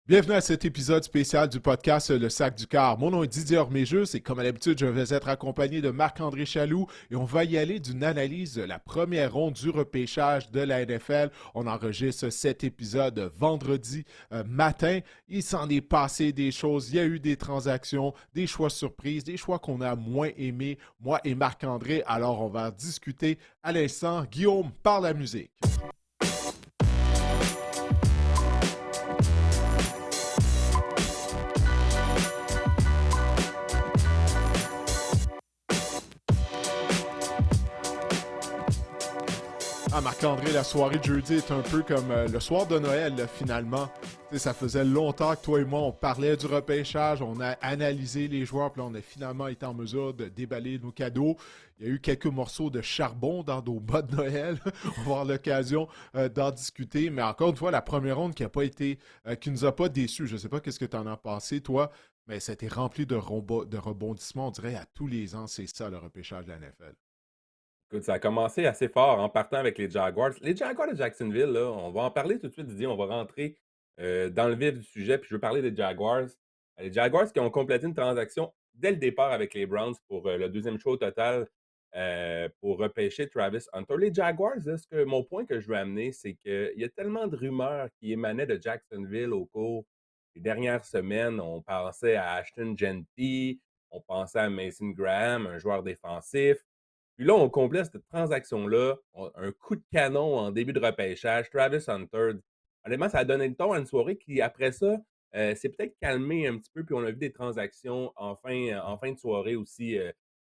Bienvenue à cet épisode spécial du podcast Le Sac du Car. Mon nom est Didier Orméjus et comme à l'habitude, je vais être accompagné de Marc-André Chaloux et on va y aller d'une analyse de la première ronde du repêchage de la NFL. On enregistre cet épisode vendredi matin. Il s'en est passé des choses. Il y a eu des transactions, des choix surprises, des choix qu'on a moins aimés, moi et Marc-André. Alors, on va en discuter à l'instant. Guillaume, par la musique. Ah, Marc-André, la soirée de jeudi est un peu comme le soir de Noël, là, finalement. Tu sais, ça faisait longtemps que toi et moi, on parlait du repêchage, on a analysé les joueurs, puis là, on a finalement été en mesure de déballer nos cadeaux. Il y a eu quelques morceaux de charbon dans nos bas de Noël. On va avoir l'occasion d'en discuter. Mais encore une fois, la première ronde qui a pas été, qui nous a pas déçus. Je sais pas qu'est-ce que tu en as pensé, toi, mais c'était rempli de rebondissements. On dirait à tous les ans, c'est ça le repêchage de la NFL. Écoute, ça a commencé assez fort en partant avec les Jaguars. Les Jaguars de Jacksonville, là, on va en parler tout de suite, Didier. On va rentrer dans le vif du sujet, puis je veux parler des Jaguars. Les Jaguars qui ont complété une transaction dès le départ avec les Browns pour le deuxième choix au total pour repêcher Travis Hunter. Les Jaguars, là, mon point que je veux amener, c'est qu'il y a tellement de rumeurs qui émanaient de Jacksonville au cours des dernières semaines. On pensait à Ashton Genty, on pensait à Mason Graham, un joueur défensif. Puis là, on complète cette transaction-là, un coup de canon en début de repêchage, Travis Hunter. Honnêtement, ça a donné le ton à une soirée qui, après ça, s'est peut-être calmée un petit peu, puis on a vu des transactions en fin de soirée aussi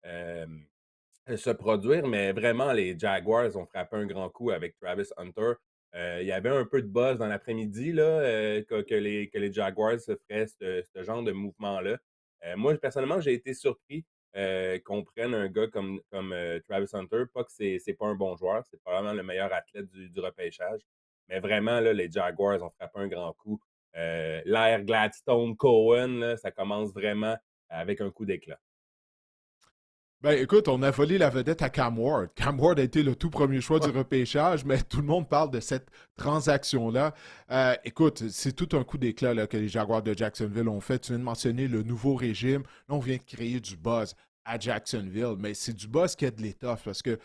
se produire, mais vraiment, les Jaguars ont frappé un grand coup avec Travis Hunter. Il y avait un peu de buzz dans l'après-midi là, que les Jaguars se feraient ce genre de mouvement-là. Moi, personnellement, j'ai été surpris qu'on prenne un gars comme Travis Hunter. Pas que c'est pas un bon joueur, c'est probablement le meilleur athlète du repêchage. Mais vraiment, là, les Jaguars ont frappé un grand coup. L'ère Gladstone-Cohen, là, ça commence vraiment avec un coup d'éclat. Ben écoute, on a volé la vedette à Cam Ward. Cam Ward a été le tout premier choix du repêchage, mais tout le monde parle de cette transaction-là. Écoute, c'est tout un coup d'éclat là, que les Jaguars de Jacksonville ont fait. Tu viens de mentionner le nouveau régime. Là, on vient de créer du buzz à Jacksonville, mais c'est du buzz qui a de l'étoffe parce que,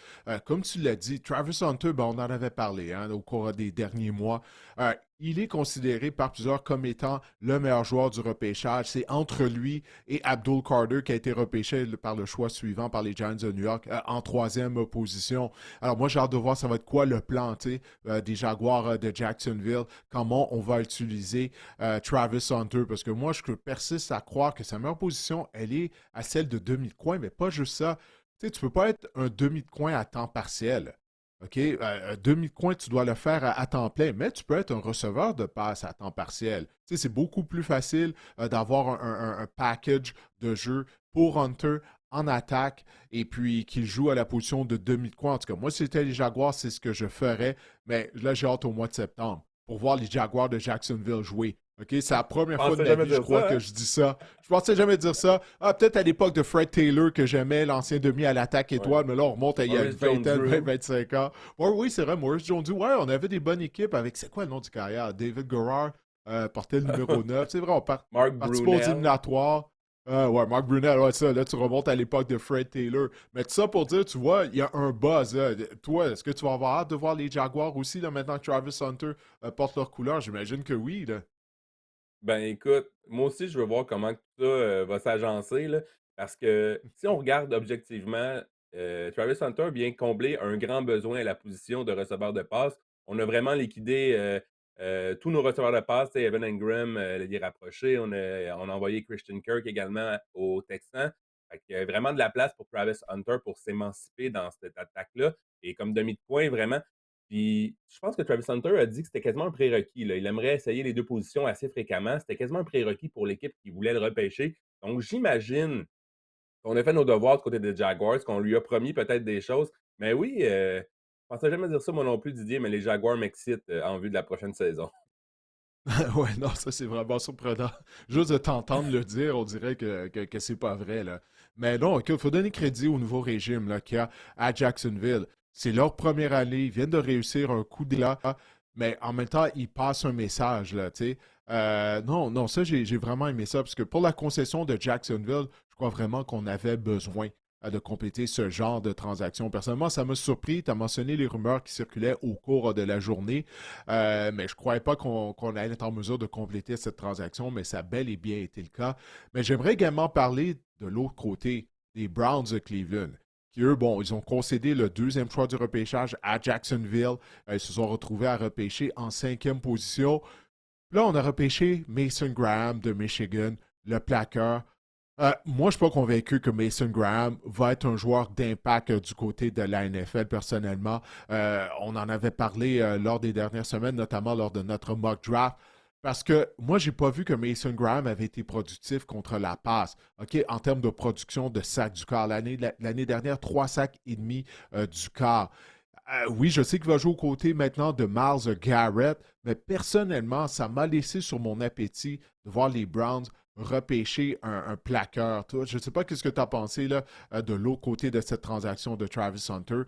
comme tu l'as dit, Travis Hunter, ben, on en avait parlé hein, au cours des derniers mois. Il est considéré par plusieurs comme étant le meilleur joueur du repêchage. C'est entre lui et Abdul Carter qui a été repêché par le choix suivant par les Giants de New York en troisième position. Alors moi, j'ai hâte de voir ça va être quoi le plan des Jaguars de Jacksonville, comment on va utiliser Travis Hunter, parce que moi, je persiste à croire que sa meilleure position, elle est à celle de demi de coin, mais pas juste ça. Tu sais, tu peux pas être un demi de coin à temps partiel. OK? Un demi-coin, tu dois le faire à temps plein, mais tu peux être un receveur de passe à temps partiel. Tu sais, c'est beaucoup plus facile d'avoir un package de jeu pour Hunter en attaque et puis qu'il joue à la position de demi-coin. En tout cas, moi, si c'était les Jaguars, c'est ce que je ferais, mais là, j'ai hâte au mois de septembre pour voir les Jaguars de Jacksonville jouer. OK? C'est la Je première fois de pensais ma jamais vie, je dire crois, ça, que hein? je dis ça. Je pensais jamais dire ça. Ah, peut-être à l'époque de Fred Taylor que j'aimais, l'ancien demi à l'attaque Ouais. étoile, mais là, on remonte à il y a une Maurice vingtaine, Jones-Drew. 25 ans. Ouais, oui, c'est vrai, Maurice Jones. Ouais, on avait des bonnes équipes avec, c'est quoi le nom du carrière? David Garrard portait le numéro 9. C'est vrai, on Mark participait aux Brunel. éliminatoires. Ouais, Mark Brunel, ouais, ça, là, tu remontes à l'époque de Fred Taylor. Mais tout ça pour dire, tu vois, il y a un buzz. Là. Toi, est-ce que tu vas avoir hâte de voir les Jaguars aussi, là, maintenant que Travis Hunter porte leur couleur? J'imagine que oui, là. Ben, écoute, moi aussi, je veux voir comment que tout ça, va s'agencer, là, parce que si on regarde objectivement, Travis Hunter vient combler un grand besoin à la position de receveur de passe. On a vraiment liquidé, tous nos receveurs de passe, tu sais, Evan Engram, l'ailier rapproché. On a envoyé Christian Kirk également aux Texans. Fait qu'il y a vraiment de la place pour Travis Hunter pour s'émanciper dans cette attaque-là et comme demi de coin, vraiment. Puis, je pense que Travis Hunter a dit que c'était quasiment un prérequis, là. Il aimerait essayer les 2 positions assez fréquemment. C'était quasiment un prérequis pour l'équipe qui voulait le repêcher. Donc, j'imagine qu'on a fait nos devoirs du côté des Jaguars, qu'on lui a promis peut-être des choses. Mais oui, je pensais jamais dire ça moi non plus, Didier, mais les Jaguars m'excitent, en vue de la prochaine saison. Ouais, non, ça c'est vraiment surprenant. Juste de t'entendre le dire, on dirait que c'est pas vrai, là. Mais non, il faut donner crédit au nouveau régime là, qu'il y a à Jacksonville. C'est leur première année, ils viennent de réussir un coup d'éclat, mais en même temps, ils passent un message, là, tu sais. Non, non, ça, j'ai vraiment aimé ça, parce que pour la concession de Jacksonville, je crois vraiment qu'on avait besoin de compléter ce genre de transaction. Personnellement, ça m'a surpris. Tu as mentionné les rumeurs qui circulaient au cours de la journée, mais je ne croyais pas qu'on allait être en mesure de compléter cette transaction, mais ça a bel et bien été le cas. Mais j'aimerais également parler de l'autre côté, des Browns de Cleveland, qui, eux, bon, ils ont concédé le deuxième choix du repêchage à Jacksonville. Ils se sont retrouvés à repêcher en cinquième position. Là, on a repêché Mason Graham de Michigan, le plaqueur. Moi, je ne suis pas convaincu que Mason Graham va être un joueur d'impact du côté de la NFL, personnellement. On en avait parlé lors des dernières semaines, notamment lors de notre mock draft. Parce que moi, je n'ai pas vu que Mason Graham avait été productif contre la passe. OK, en termes de production de sacs du corps. L'année dernière, 3 sacs et demi du corps. Oui, je sais qu'il va jouer aux côtés maintenant de Myles Garrett, mais personnellement, ça m'a laissé sur mon appétit de voir les Browns repêcher un plaqueur. Toi, je ne sais pas ce que tu as pensé là, de l'autre côté de cette transaction de Travis Hunter,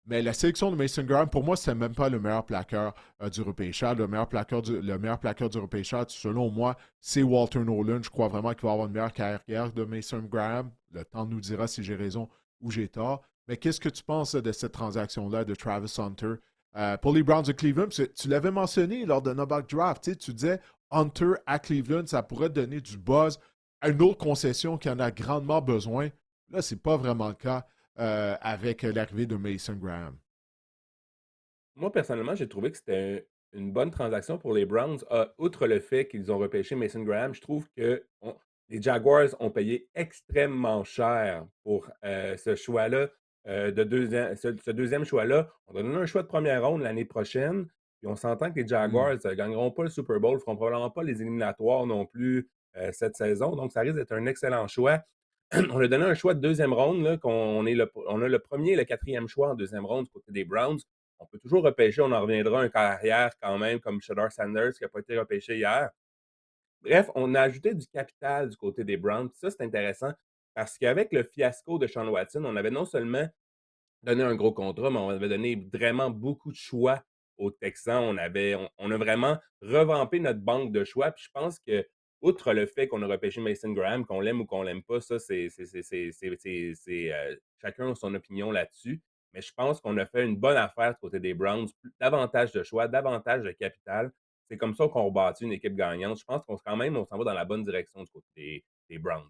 mais la sélection de Mason Graham, pour moi, ce même pas le meilleur plaqueur du repêchage. Le meilleur plaqueur du repêchage, selon moi, c'est Walter Nolan. Je crois vraiment qu'il va avoir une meilleure carrière de Mason Graham. Le temps nous dira si j'ai raison ou j'ai tort. Mais qu'est-ce que tu penses de cette transaction-là de Travis Hunter pour les Browns de Cleveland? Tu l'avais mentionné lors de notre draft. Tu disais Hunter à Cleveland, ça pourrait donner du buzz à une autre concession qui en a grandement besoin. Là, ce n'est pas vraiment le cas avec l'arrivée de Mason Graham. Moi, personnellement, j'ai trouvé que c'était une bonne transaction pour les Browns. Outre le fait qu'ils ont repêché Mason Graham, je trouve que les Jaguars ont payé extrêmement cher pour ce choix-là, ce deuxième choix-là. On donne un choix de première ronde l'année prochaine, puis on s'entend que les Mm. Jaguars ne gagneront pas le Super Bowl, ne feront probablement pas les éliminatoires non plus cette saison. Donc, ça risque d'être un excellent choix. On a donné un choix de deuxième ronde, là, on a le premier et le quatrième choix en deuxième ronde du côté des Browns. On peut toujours repêcher, on en reviendra, un carrière quand même, comme Shedeur Sanders, qui n'a pas été repêché hier. Bref, on a ajouté du capital du côté des Browns. Ça, c'est intéressant parce qu'avec le fiasco de Sean Watson, on avait non seulement donné un gros contrat, mais on avait donné vraiment beaucoup de choix aux Texans. On a vraiment revampé notre banque de choix. Puis je pense que, outre le fait qu'on a repêché Mason Graham, qu'on l'aime ou qu'on l'aime pas, ça, chacun a son opinion là-dessus. Mais je pense qu'on a fait une bonne affaire du côté des Browns. Davantage de choix, davantage de capital. C'est comme ça qu'on rebâtit une équipe gagnante. Je pense qu'on quand même, on s'en va dans la bonne direction du côté des Browns.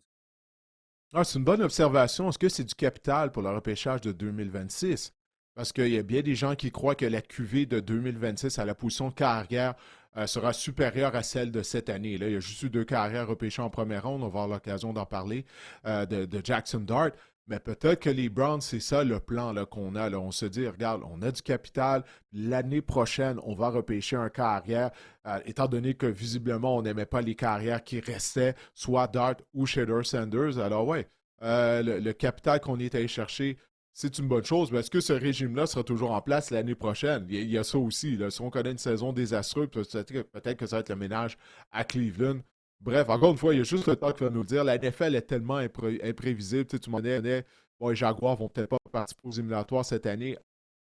Ah, c'est une bonne observation. Est-ce que c'est du capital pour le repêchage de 2026? Parce qu'il y a bien des gens qui croient que la QV de 2026 à la position de carrière sera supérieure à celle de cette année. Là, il y a juste eu 2 carrières repêchées en première ronde. On va avoir l'occasion d'en parler de Jackson Dart. Mais peut-être que les Browns, c'est ça le plan là, qu'on a. Là. On se dit, regarde, on a du capital. L'année prochaine, on va repêcher un carrière. Étant donné que visiblement, on n'aimait pas les carrières qui restaient, soit Dart ou Shader Sanders. Alors, ouais, le capital qu'on est allé chercher, c'est une bonne chose. Mais est-ce que ce régime-là sera toujours en place l'année prochaine? Il y a ça aussi. Là. Si on connaît une saison désastreuse, peut-être que ça va être le ménage à Cleveland. Bref, encore une fois, il y a juste le temps qui va nous le dire. La NFL est tellement imprévisible. Tu m'en disais, bon, les Jaguars vont peut-être pas participer aux éliminatoires cette année.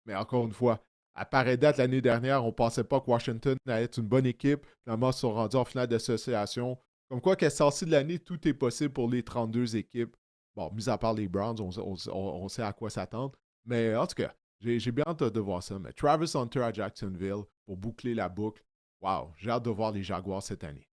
Mais encore une fois, à pareille date l'année dernière, on ne pensait pas que Washington allait être une bonne équipe. Finalement, ils se sont rendus en finale d'association. Comme quoi, qu'à ce sortie de l'année, tout est possible pour les 32 équipes. Bon, mis à part les Browns, on sait à quoi s'attendre. Mais en tout cas, j'ai bien hâte de voir ça. Mais Travis Hunter à Jacksonville pour boucler la boucle. Wow, j'ai hâte de voir les Jaguars cette année.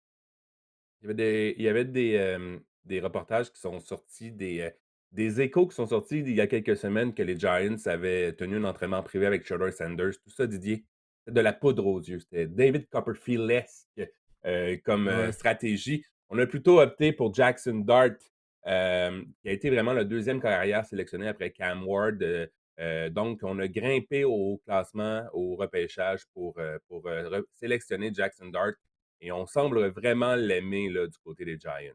Il y avait des reportages qui sont sortis, des échos qui sont sortis il y a quelques semaines que les Giants avaient tenu un entraînement privé avec Shedeur Sanders. Tout ça, Didier, c'est de la poudre aux yeux. C'était David Copperfield-esque comme Ouais. stratégie. On a plutôt opté pour Jackson Dart, qui a été vraiment le deuxième carrière sélectionné après Cam Ward. Donc, on a grimpé au classement, au repêchage pour sélectionner Jackson Dart. Et on semble vraiment l'aimer là, du côté des Giants.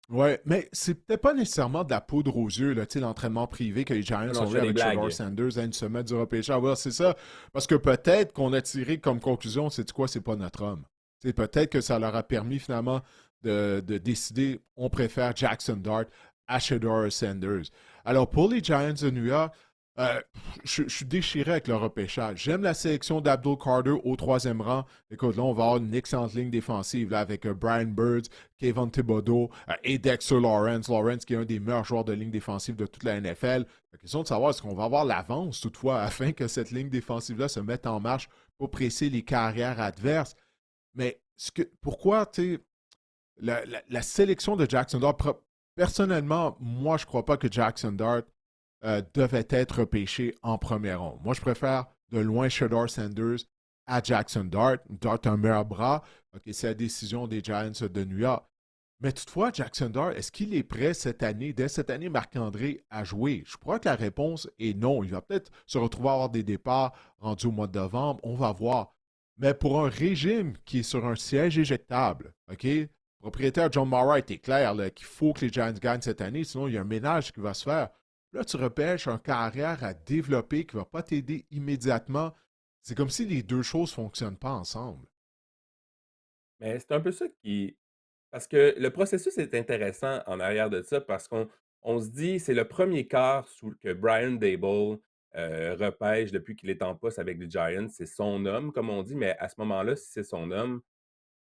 Ouais, mais c'est peut-être pas nécessairement de la poudre aux yeux, là, tu sais, l'entraînement privé que les Giants Non, non, ont je eu fais des avec Shedeur blagues. Sanders à une semaine du repêchage. Ouais, c'est ça. Parce que peut-être qu'on a tiré comme conclusion, c'est quoi, c'est pas notre homme. C'est peut-être que ça leur a permis finalement de décider, on préfère Jackson Dart à Shedeur Sanders. Alors pour les Giants de New York, Euh, je suis déchiré avec le repêchage. J'aime la sélection d'Abdul Carter au troisième rang. Écoute, là, on va avoir une excellente ligne défensive là, avec Brian Birds, Kevin Thibodeau et Dexter Lawrence. Lawrence qui est un des meilleurs joueurs de ligne défensive de toute la NFL. La question de savoir est-ce qu'on va avoir l'avance toutefois afin que cette ligne défensive-là se mette en marche pour presser les carrières adverses. Mais pourquoi, tu sais, la sélection de Jackson Dart, personnellement, moi, je ne crois pas que Jackson Dart devait être repêché en première ronde. Moi, je préfère de loin Shedeur Sanders à Jackson Dart. Dart a un meilleur bras. OK, c'est la décision des Giants de New York. Mais toutefois, Jackson Dart, est-ce qu'il est prêt cette année, dès cette année, Marc-André, à jouer? Je crois que la réponse est non. Il va peut-être se retrouver à avoir des départs rendus au mois de novembre. On va voir. Mais pour un régime qui est sur un siège éjectable, OK? Le propriétaire John Mara était clair qu'il faut que les Giants gagnent cette année, sinon il y a un ménage qui va se faire. Là, tu repêches un carrière à développer qui ne va pas t'aider immédiatement. C'est comme si les deux choses ne fonctionnent pas ensemble. Mais c'est un peu ça qui parce que le processus est intéressant en arrière de ça parce qu'on se dit c'est le premier quart sous que Brian Daboll, repêche depuis qu'il est en poste avec les Giants. C'est son homme, comme on dit, mais à ce moment-là, si c'est son homme,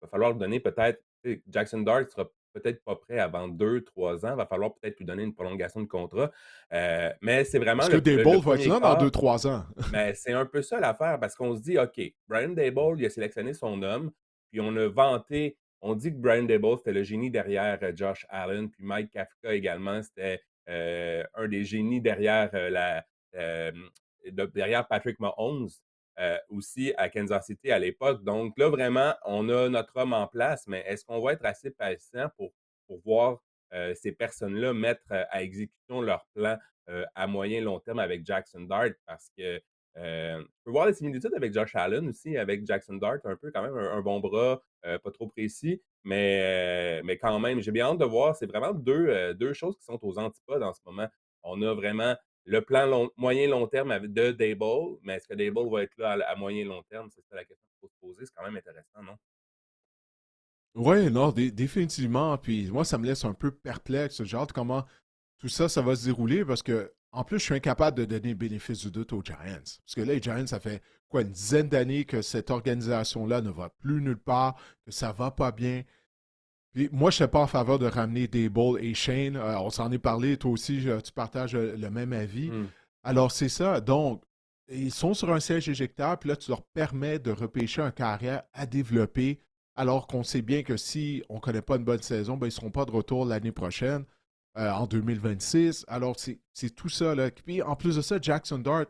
va falloir lui donner peut-être tu sais, Jackson Dart sera peut-être pas prêt avant 2 3 ans. Va falloir peut-être lui donner une prolongation de contrat. Mais c'est vraiment Est-ce que le Dable va être 1er là dans quart 2-3 ans? mais c'est un peu ça l'affaire parce qu'on se dit: «OK, Brian Daboll, il a sélectionné son homme», puis on a vanté on dit que Brian Daboll, c'était le génie derrière, Josh Allen, puis Mike Kafka également, c'était, un des génies derrière, hem, derrière Patrick Mahomes, aussi à Kansas City à l'époque. Donc là, vraiment, on a notre homme en place, mais est-ce qu'on va être assez patient pour voir, ces personnes-là mettre, à exécution leur plan, à moyen long terme avec Jackson Dart? Parce que, on peut voir des similitudes avec Josh Allen aussi, avec Jackson Dart, un peu quand même un bon bras, pas trop précis, mais quand même, j'ai bien hâte de voir. C'est vraiment 2 choses qui sont aux antipodes en ce moment. On a vraiment le plan moyen long terme de Daboll, mais est-ce que Daboll va être là à moyen long terme? C'est ça la question qu'il faut se poser. C'est quand même intéressant, non? Oui, non, définitivement. Puis moi, ça me laisse un peu perplexe. J'ai hâte comment tout ça, ça va se dérouler parce que, en plus, je suis incapable de donner le bénéfice du doute aux Giants. Parce que là, les Giants, ça fait quoi, une dizaine d'années que cette organisation-là ne va plus nulle part, que ça va pas bien. Puis moi, je ne suis pas en faveur de ramener Dable et Shane. On s'en est parlé, toi aussi, tu partages le même avis. Mmh. Alors, c'est ça. Donc, ils sont sur un siège éjectable, puis là, tu leur permets de repêcher un carrière à développer, alors qu'on sait bien que si on ne connaît pas une bonne saison, ben, ils ne seront pas de retour l'année prochaine, en 2026. Alors, c'est tout ça. Là. Puis, en plus de ça, Jackson Dart,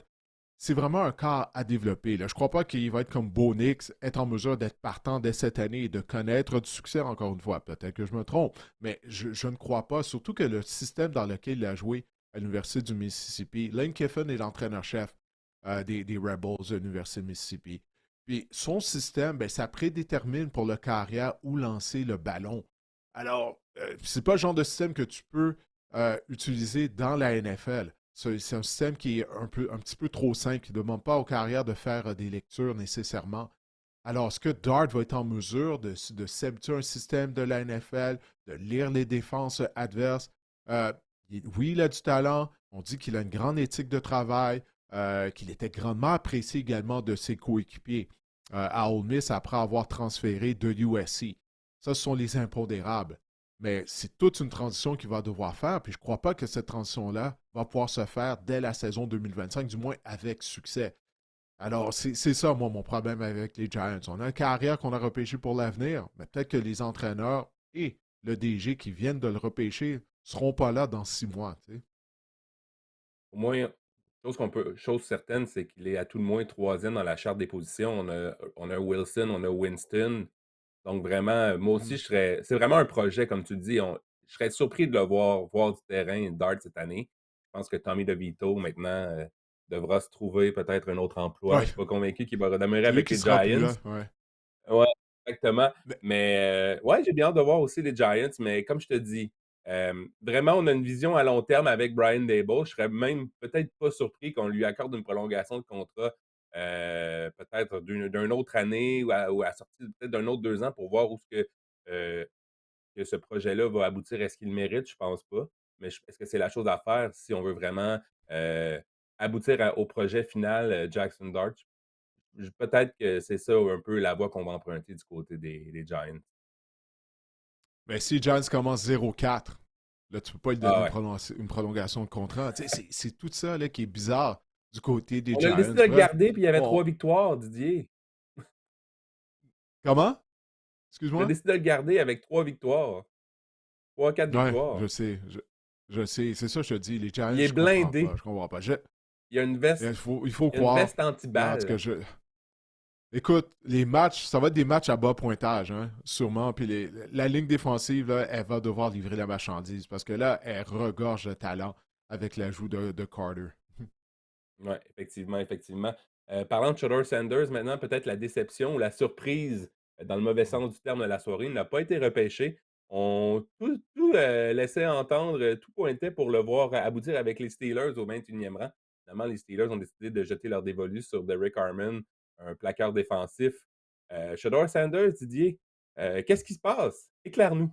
c'est vraiment un cas à développer. Là. Je ne crois pas qu'il va être comme Bo Nix, être en mesure d'être partant dès cette année et de connaître du succès, encore une fois. Peut-être que je me trompe, mais je ne crois pas, surtout que le système dans lequel il a joué à l'Université du Mississippi, Lane Kiffin est l'entraîneur-chef des Rebels de l'Université du Mississippi. Puis son système, ben, ça prédétermine pour le carrière où lancer le ballon. Alors, c'est pas le genre de système que tu peux utiliser dans la NFL. C'est un système qui est un petit peu trop simple, qui ne demande pas aux carrières de faire des lectures nécessairement. Alors, est-ce que Dart va être en mesure de s'habituer à un système de la NFL, de lire les défenses adverses? Euh, oui, il a du talent. On dit qu'il a une grande éthique de travail, qu'il était grandement apprécié également de ses coéquipiers à Ole Miss après avoir transféré de USC. Ça, ce sont les impondérables. Mais c'est toute une transition qu'il va devoir faire. Puis je ne crois pas que cette transition-là va pouvoir se faire dès la saison 2025, du moins avec succès. Alors, c'est ça, moi, mon problème avec les Giants. On a une carrière qu'on a repêchée pour l'avenir, mais peut-être que les entraîneurs et le DG qui viennent de le repêcher ne seront pas là dans 6 mois. Tu sais. Au moins, chose certaine, c'est qu'il est à tout le moins troisième dans la charte des positions. On a Wilson, on a Winston. Donc vraiment, moi aussi, Mhm. c'est vraiment un projet, comme tu le dis. Je serais surpris de le voir du terrain Dart cette année. Je pense que Tommy DeVito, maintenant, devra se trouver peut-être un autre emploi. Je Ouais, ne suis pas convaincu qu'il va demeurer c'est lui avec qui les sera plus Giants. là. Ouais. Ouais, exactement. Mais, Mais, ouais, j'ai bien hâte de voir aussi les Giants, mais comme je te dis, vraiment, on a une vision à long terme avec Brian Daboll. Je serais même peut-être pas surpris qu'on lui accorde une prolongation de contrat, peut-être d'une autre année ou à sortir peut-être d'un autre 2 ans pour voir où heu, que ce projet-là va aboutir. Est-ce qu'il le mérite? Je pense pas. Mais est-ce que c'est la chose à faire si on veut vraiment, heu, aboutir au projet final, Jackson Dart. Peut-être que c'est ça un peu la voie qu'on va emprunter du côté des Giants. Mais si Giants commence 0-4, là, tu peux pas lui donner Ah ouais. une prolongation de contrat. C'est tout ça là, qui est bizarre du côté des On a Giants. décidé de le Bref, garder, puis il y avait bon, 3 victoires, Didier. comment? On a Excuse-moi? décidé de le garder avec 3 victoires, 3-4 Ouais, victoires. je sais. Je sais. C'est ça que je te dis. Les Giants, Il est je comprends blindé. pas. Je comprends pas. Il y a une veste Il faut il y a une croire. veste Non, en tout cas, anti-balle. écoute, les matchs, ça va être des matchs à bas pointage, hein, sûrement. Puis la ligne défensive, là, elle va devoir livrer la marchandise parce que là, elle regorge de talent avec l'ajout de Carter. Ouais, effectivement, effectivement. Parlant de Shedeur Sanders, maintenant, peut-être la déception ou la surprise, dans le mauvais sens du terme de la soirée, il n'a pas été repêché. Tout laissait entendre, tout pointait pour le voir aboutir avec les Steelers au 21e rang. Finalement, les Steelers ont décidé de jeter leur dévolu sur Derek Harmon, un plaqueur défensif. Shedeur Sanders, Didier, qu'est-ce qui se passe? Éclaire-nous.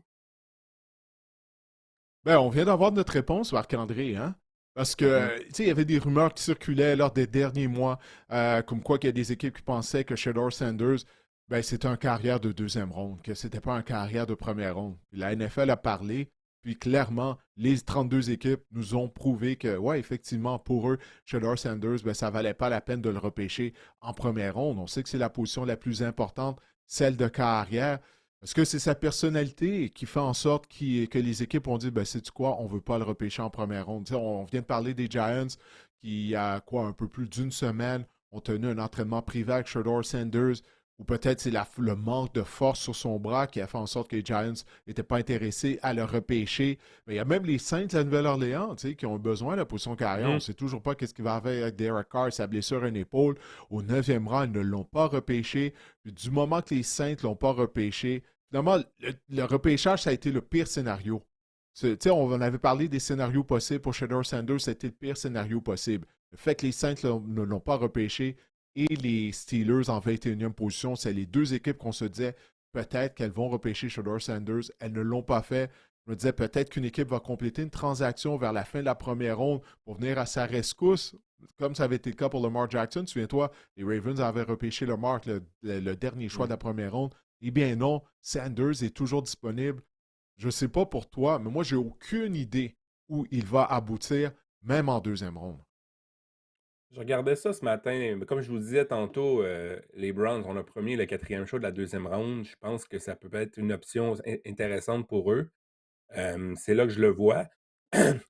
Ben, on vient d'avoir notre réponse, Marc-André, hein? Parce Mmh. que, tu sais, il y avait des rumeurs qui circulaient lors des derniers mois, comme quoi qu'il y a des équipes qui pensaient que Shedeur Sanders, ben, c'était un carrière de deuxième ronde, que c'était pas un carrière de première ronde. Puis la NFL a parlé, puis clairement, les 32 équipes nous ont prouvé que, ouais, effectivement, pour eux, Shedeur Sanders, ben, ça valait pas la peine de le repêcher en première ronde. On sait que c'est la position la plus importante, celle de carrière. Est-ce que c'est sa personnalité qui fait en sorte que les équipes ont dit, ben, sais-tu quoi, on ne veut pas le repêcher en première ronde? Tu sais, on vient de parler des Giants qui, il y a quoi, un peu plus d'une semaine, ont tenu un entraînement privé avec Shedeur Sanders, ou peut-être c'est le manque de force sur son bras qui a fait en sorte que les Giants n'étaient pas intéressés à le repêcher. Mais il y a même les Saints de la Nouvelle-Orléans tu sais, qui ont besoin de la position carrière. On ne Mmh. sait toujours pas qu'est-ce qui va arriver avec Derek Carr, sa blessure à une épaule. Au 9e rang, ils ne l'ont pas repêché. Puis du moment que les Saints ne l'ont pas repêché, finalement, le repêchage, ça a été le pire scénario. On en avait parlé des scénarios possibles pour Shedeur Sanders, c'était le pire scénario possible. Le fait que les Saints ne l'ont pas repêché et les Steelers en 21e position, c'est les deux équipes qu'on se disait peut-être qu'elles vont repêcher Shedeur Sanders. Elles ne l'ont pas fait. Je me disais peut-être qu'une équipe va compléter une transaction vers la fin de la première ronde pour venir à sa rescousse, comme ça avait été le cas pour Lamar Jackson. Souviens-toi, les Ravens avaient repêché Lamar, le dernier choix Mmh. de la première ronde. Eh bien non, Sanders est toujours disponible. Je ne sais pas pour toi, mais moi, j'ai aucune idée où il va aboutir, même en deuxième ronde. Je regardais ça ce matin, mais comme je vous disais tantôt, les Browns ont le premier et le 4e choix de la deuxième ronde. Je pense que ça peut être une option intéressante pour eux. C'est là que je le vois.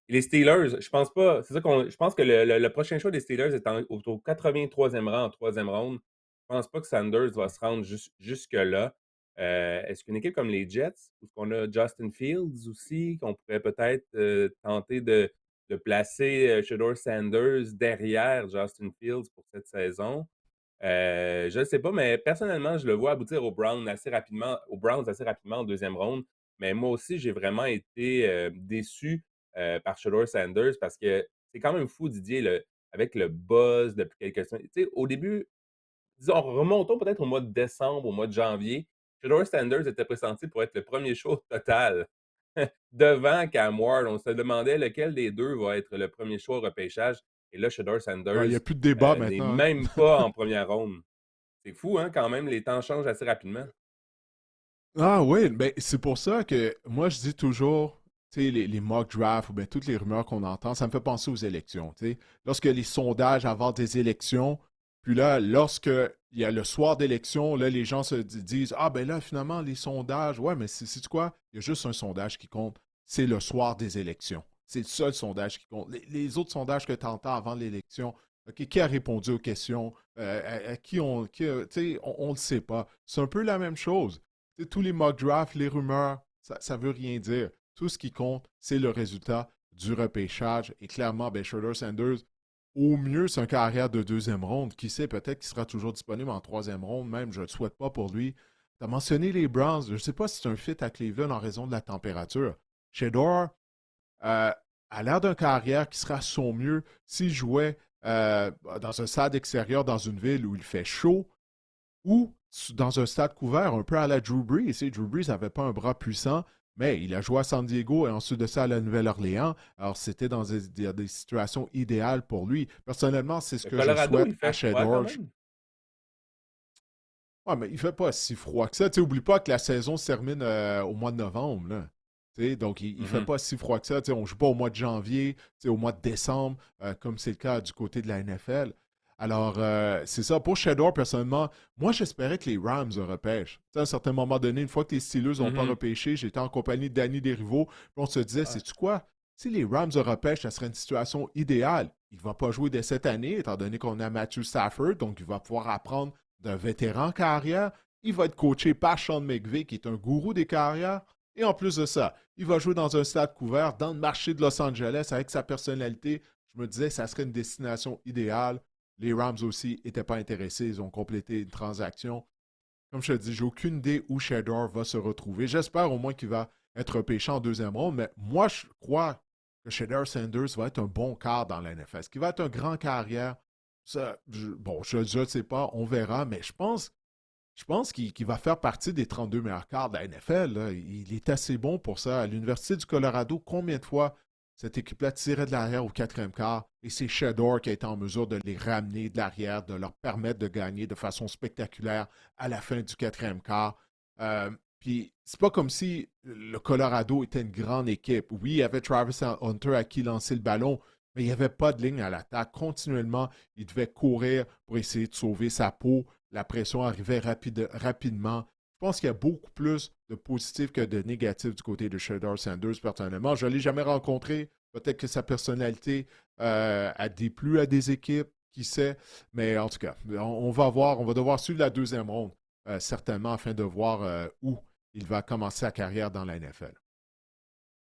Les Steelers, je pense pas c'est ça qu'on je pense que le prochain choix des Steelers est au 83e rang en troisième ronde. Je pense pas que Sanders va se rendre jusque-là. Est-ce qu'une équipe comme les Jets, où qu'on a Justin Fields aussi, qu'on pourrait peut-être, tenter de placer, Shedeur Sanders derrière Justin Fields pour cette saison? Je ne sais pas, mais personnellement, je le vois aboutir aux Browns assez rapidement en deuxième ronde. Mais moi aussi, j'ai vraiment été, déçu, par Shedeur Sanders parce que c'est quand même fou, Didier, avec le buzz depuis quelques semaines. Tu sais, au début, disons, remontons peut-être au mois de décembre, au mois de janvier, Shedeur Sanders était pressenti pour être le premier choix au total devant Cam Ward. On se demandait lequel des 2 va être le premier choix au repêchage et là, Shedeur Il Sanders, n'y a plus de débat n'est maintenant, hein? même pas en première ronde. C'est fou, hein, quand même, les temps changent assez rapidement. Ah oui, ben, c'est pour ça que moi, je dis toujours, tu sais, les mock drafts ou bien toutes les rumeurs qu'on entend, ça me fait penser aux élections. Tu sais. Lorsque les sondages avant des élections, puis là, lorsque il y a le soir d'élection, là, les gens se disent, ah ben là, finalement, les sondages, ouais, mais c'est quoi? Il y a juste un sondage qui compte, c'est le soir des élections. C'est le seul sondage qui compte. Les autres sondages que tu entends avant l'élection, OK, qui a répondu aux questions, à qui tu sais, on ne le sait pas. C'est un peu la même chose. Tu sais, tous les mock drafts, les rumeurs, ça ne veut rien dire. Tout ce qui compte, c'est le résultat du repêchage. Et clairement, ben, Shedeur Sanders, au mieux, c'est un carrière de deuxième ronde. Qui sait, peut-être qu'il sera toujours disponible en troisième ronde, même. Je ne le souhaite pas pour lui. Tu as mentionné les Browns. Je ne sais pas si c'est un fit à Cleveland en raison de la température. Shedeur a l'air d'un carrière qui sera à son mieux s'il jouait dans un stade extérieur dans une ville où il fait chaud ou dans un stade couvert, un peu à la Drew Brees. Drew Brees n'avait pas un bras puissant, Mais il a joué à San Diego et ensuite de ça à la Nouvelle-Orléans. Alors, c'était dans des situations idéales pour lui. Personnellement, c'est ce Le que je Colorado, souhaite il à fait froid quand Shedeur. même. Ouais, mais il fait pas si froid que ça. Tu sais, oublie pas que la saison se termine au mois de novembre, là. Tu sais, donc, il fait Mhm. pas si froid que ça. Tu sais, on joue pas au mois de janvier, tu sais, au mois de décembre, comme c'est le cas du côté de la NFL. Alors, c'est ça. Pour Shedeur, personnellement, moi, j'espérais que les Rams repêchent. Tu sais, à un certain moment donné, une fois que les Steelers n'ont pas Mhm. repêché, j'étais en compagnie de Danny Desrivaux, puis on se disait, Ouais. sais-tu quoi? Si les Rams repêchent, ça serait une situation idéale. Il ne va pas jouer dès cette année, étant donné qu'on a Matthew Stafford, donc il va pouvoir apprendre d'un vétéran carrière. Il va être coaché par Sean McVay, qui est un gourou des carrières. Et en plus de ça, il va jouer dans un stade couvert, dans le marché de Los Angeles, avec sa personnalité. Je me disais que ça serait une destination idéale. Les Rams aussi n'étaient pas intéressés. Ils ont complété une transaction. Comme je te dis, j'ai aucune idée où Shedeur va se retrouver. J'espère au moins qu'il va être repêché en deuxième ronde, mais moi, je crois que Shedeur Sanders va être un bon quart dans la NFL. Est-ce qu'il va être un grand carrière? Ça, bon, je ne sais pas, on verra, mais je pense qu'il va faire partie des 32 meilleurs quarts de la NFL, là. Il est assez bon pour ça. À l'Université du Colorado, combien de fois cette équipe-là tirait de l'arrière au quatrième quart et c'est Shedeur qui a été en mesure de les ramener de l'arrière, de leur permettre de gagner de façon spectaculaire à la fin du quatrième quart. Euh, Puis c'est pas comme si le Colorado était une grande équipe. Oui, il y avait Travis Hunter à qui lancer le ballon, mais il n'y avait pas de ligne à l'attaque. Continuellement, il devait courir pour essayer de sauver sa peau. La pression arrivait rapidement. Je pense qu'il y a beaucoup plus de positifs que de négatifs du côté de Shedeur Sanders, personnellement. Je ne l'ai jamais rencontré. Peut-être que sa personnalité a déplu à des équipes, qui sait. Mais en tout cas, on va voir. On va devoir suivre la deuxième ronde, certainement, afin de voir où il va commencer sa carrière dans la NFL.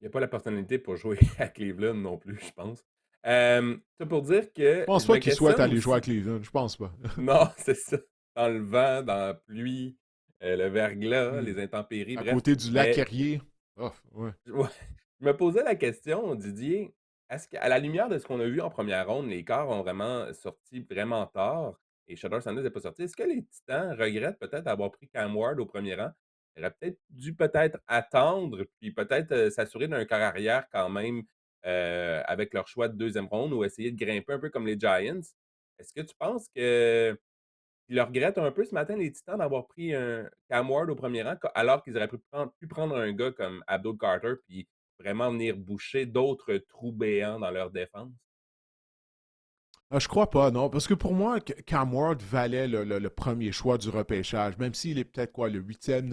Il n'a pas la personnalité pour jouer à Cleveland non plus, je pense. Ça pour dire Je que pense je pas me qu'il souhaite questionne aller jouer à aussi. Cleveland. Je pense pas. Non, c'est ça. Dans le vent, dans la pluie, le verglas, Hmm. les intempéries, À bref. côté du lac Mais Erie. Oh, ouais. ouais, je me posais la question, Didier, est-ce qu'à la lumière de ce qu'on a vu en première ronde, les Cards ont vraiment sorti vraiment tard et Shedeur Sanders n'est pas sorti. Est-ce que les Titans regrettent peut-être d'avoir pris Cam Ward au premier rang? Ils auraient peut-être dû peut-être attendre, puis peut-être s'assurer d'un corps arrière quand même avec leur choix de deuxième ronde ou essayer de grimper un peu comme les Giants. Est-ce que tu penses que ils le regrettent un peu ce matin, les Titans, d'avoir pris un Cam Ward au premier rang, alors qu'ils auraient pu prendre un gars comme Abdul Carter, puis vraiment venir boucher d'autres trous béants dans leur défense? Je crois pas, non. Parce que pour moi, Cam Ward valait le premier choix du repêchage, même s'il est peut-être quoi, le huitième,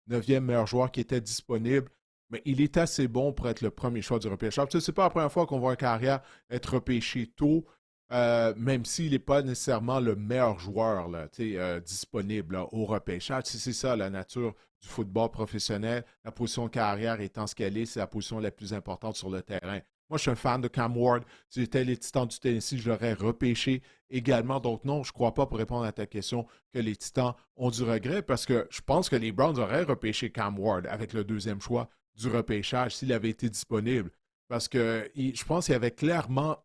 neuvième meilleur joueur qui était disponible. Mais il est assez bon pour être le premier choix du repêchage. Tu sais, c'est pas la première fois qu'on voit un carrière être repêché tôt, même s'il n'est pas nécessairement le meilleur joueur là, tu sais, disponible là, au repêchage. C'est ça la nature du football professionnel. La position de carrière étant ce qu'elle est, c'est la position la plus importante sur le terrain. Moi, je suis un fan de Cam Ward. Si j'étais les Titans du Tennessee, je l'aurais repêché également. Donc, non, je ne crois pas, pour répondre à ta question, que les Titans ont du regret parce que je pense que les Browns auraient repêché Cam Ward avec le deuxième choix du repêchage s'il avait été disponible. Parce que je pense qu'il y avait clairement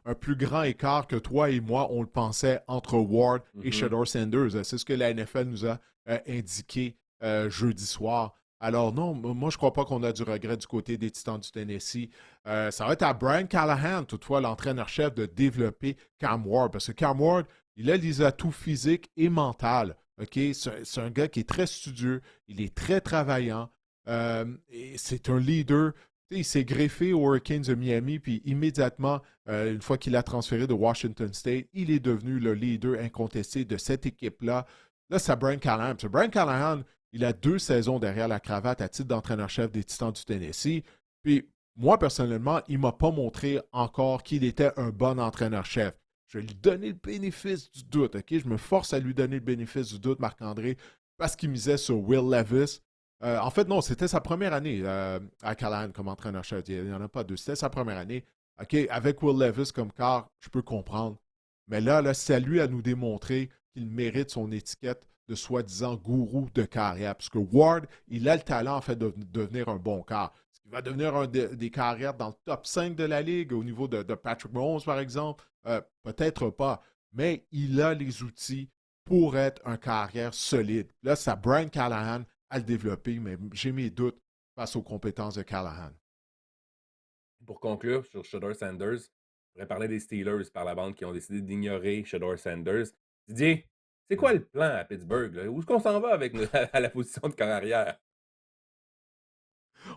un plus grand écart que toi et moi, on le pensait, entre Ward et Mhm. Shedeur Sanders. C'est ce que la NFL nous a indiqué jeudi soir. Alors non, moi je crois pas qu'on a du regret du côté des Titans du Tennessee. Ça va être à Brian Callahan, toutefois, l'entraîneur-chef, de développer Cam Ward. Parce que Cam Ward, il a les atouts physiques et mentaux. OK? C'est un gars qui est très studieux, il est très travaillant. Et c'est un leader. Tu sais, il s'est greffé aux Hurricanes de Miami, puis immédiatement, une fois qu'il a transféré de Washington State, il est devenu le leader incontesté de cette équipe-là. Là, c'est Brian Callahan. Parce que Brian Callahan, il a 2 saisons derrière la cravate à titre d'entraîneur-chef des Titans du Tennessee. Puis moi, personnellement, il ne m'a pas montré encore qu'il était un bon entraîneur-chef. Je vais lui donner le bénéfice du doute, OK? Je me force à lui donner le bénéfice du doute, Marc-André, parce qu'il misait sur Will Levis. En fait, non, c'était sa première année à Callahan comme entraîneur-chef. Il n'y en a pas deux. C'était sa première année. OK, avec Will Levis comme quart, je peux comprendre. Mais là, c'est à lui à nous démontrer qu'il mérite son étiquette de soi-disant gourou de carrière. Parce que Ward, il a le talent, en fait, de devenir un bon quart. Est-ce qu'il va devenir un des carrières dans le top 5 de la Ligue au niveau de Patrick Mahomes, par exemple? Peut-être pas. Mais il a les outils pour être un carrière solide. Là, c'est à Brian Callahan à le développer, mais j'ai mes doutes face aux compétences de Callahan. Pour conclure sur Shedeur Sanders, je pourrais parler des Steelers par la bande qui ont décidé d'ignorer Shedeur Sanders. Didier, c'est quoi Mm. le plan à Pittsburgh? Là? Où est-ce qu'on s'en va avec à la position de carrière?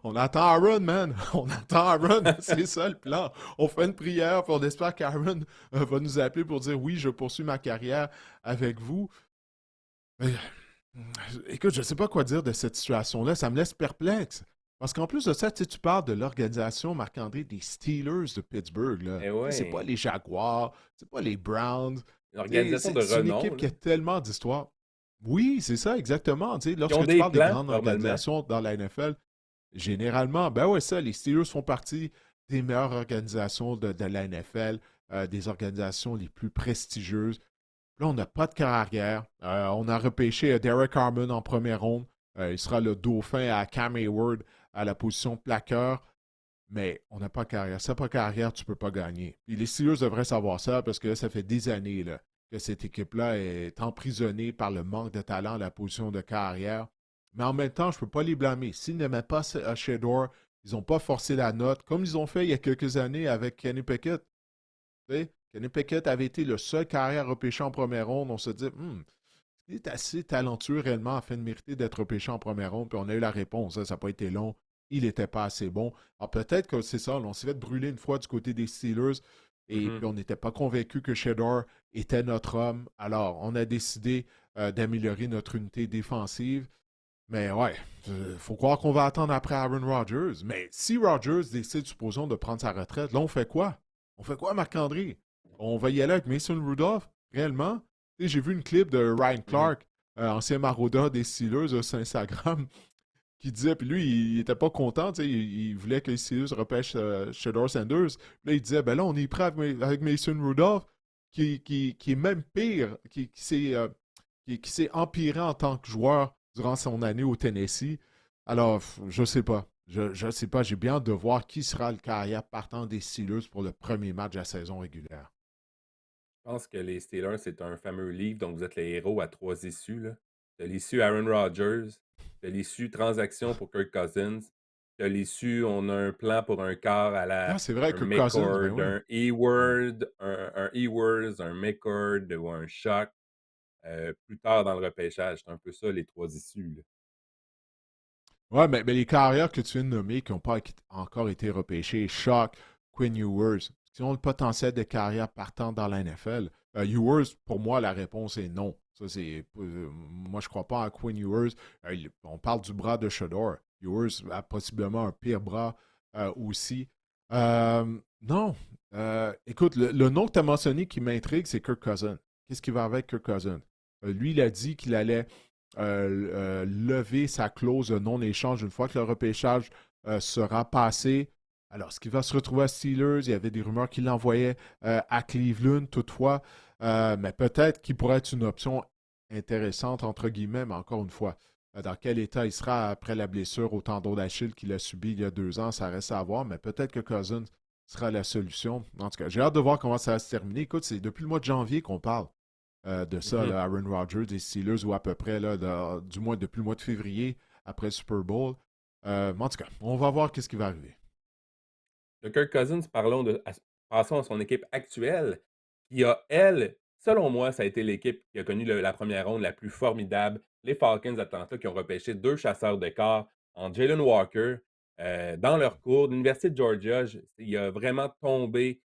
On attend Aaron, man. On attend Aaron. C'est ça le plan. On fait une prière, puis on espère qu'Aaron va nous appeler pour dire oui, je poursuis ma carrière avec vous. Mais, écoute, je ne sais pas quoi dire de cette situation-là. Ça me laisse perplexe. Parce qu'en plus de ça, tu parles de l'organisation, Marc-André, des Steelers de Pittsburgh. Là. Eh C'est pas oui, les Jaguars, c'est pas les Browns. une organisation de C'est une renom, équipe qui là, a tellement d'histoire. Oui, c'est ça, exactement. qui ont Lorsque tu des parles des plans, grandes normalement. organisations dans la NFL, généralement, ben ouais, ça, les Steelers font partie des meilleures organisations de la NFL, des organisations les plus prestigieuses. Là, on n'a pas de carrière. On a repêché Derek Harmon en première ronde. Il sera le dauphin à Cam Hayward à la position de plaqueur. Mais on n'a pas de carrière. Si tu n'as pas de carrière, tu ne peux pas gagner. Puis les Steelers devraient savoir ça parce que là, ça fait des années là, que cette équipe-là est emprisonnée par le manque de talent à la position de carrière. Mais en même temps, je ne peux pas les blâmer. S'ils n'aimaient pas Shedeur, ils n'ont pas forcé la note, comme ils ont fait il y a quelques années avec Kenny Pickett. Tu sais, Kenny Pickett avait été le seul carrière repêché en première ronde. On se dit, il est assez talentueux réellement afin de mériter d'être repêché en première ronde. Puis on a eu la réponse. Hein, ça n'a pas été long. Il n'était pas assez bon. Alors peut-être que c'est ça. On s'est fait brûler une fois du côté des Steelers. Et Mhm. puis on n'était pas convaincu que Shedeur était notre homme. Alors on a décidé d'améliorer notre unité défensive. Mais ouais, faut croire qu'on va attendre après Aaron Rodgers. Mais si Rodgers décide, supposons, de prendre sa retraite, là, on fait quoi? On fait quoi, Marc-André? On va y aller avec Mason Rudolph? Réellement? Tu sais, j'ai vu une clip de Ryan Mhm. Clark, ancien maraudeur des Steelers sur Instagram, qui disait, puis lui, il était pas content, tu sais, il voulait que les Steelers repêchent Shedeur Sanders. Puis là, il disait, ben là, on est prêt avec Mason Rudolph, qui est même pire, qui s'est empiré en tant que joueur durant son année au Tennessee. Alors, je sais pas. Je sais pas. J'ai bien hâte de voir qui sera le carrière partant des Steelers pour le premier match de la saison régulière. Je pense que les Steelers, c'est un fameux livre dont vous êtes les héros à trois issues. Là. Tu as l'issue Aaron Rodgers, tu as l'issue transaction pour Kirk Cousins, tu as l'issue on a un plan pour un quart à Ah, la c'est vrai un que Cousins, ben McCord, oui. un Mm. E-Word, un E-Words, un McCord ou un Shock plus tard dans le repêchage. C'est un peu ça, les trois issues. Là. Ouais, mais les carrières que tu viens de nommer qui n'ont pas encore été repêchées, Shock, Quinn Ewers, qui ont le potentiel de carrière partant dans la NFL. Ewers, pour moi, la réponse est non. Ça, moi, je ne crois pas à Quinn Ewers. On parle du bras de Shedeur. Ewers a possiblement un pire bras aussi. Non. Écoute, le nom que tu as mentionné qui m'intrigue, c'est Kirk Cousins. Qu'est-ce qui va avec Kirk Cousins? Lui, il a dit qu'il allait lever sa clause de non-échange une fois que le repêchage sera passé. Alors, est-ce qu'il va se retrouver à Steelers? Il y avait des rumeurs qu'il l'envoyait à Cleveland, toutefois. Mais peut-être qu'il pourrait être une option intéressante, entre guillemets, mais encore une fois, dans quel état il sera après la blessure au tendon d'Achille qu'il a subi il y a 2 ans, ça reste à voir, mais peut-être que Cousins sera la solution. En tout cas, j'ai hâte de voir comment ça va se terminer. Écoute, c'est depuis le mois de janvier qu'on parle de ça, Mhm. là, Aaron Rodgers des Steelers, ou à peu près, là, du moins depuis le mois de février, après le Super Bowl. Mais en tout cas, on va voir qu'est-ce qui va arriver. De Kirk Cousins, passons à son équipe actuelle, qui a, elle, selon moi, ça a été l'équipe qui a connu la première ronde la plus formidable. Les Falcons d'Atlanta qui ont repêché deux chasseurs de corps en Jalen Walker dans leur cours. L'Université de Georgia, il a vraiment tombé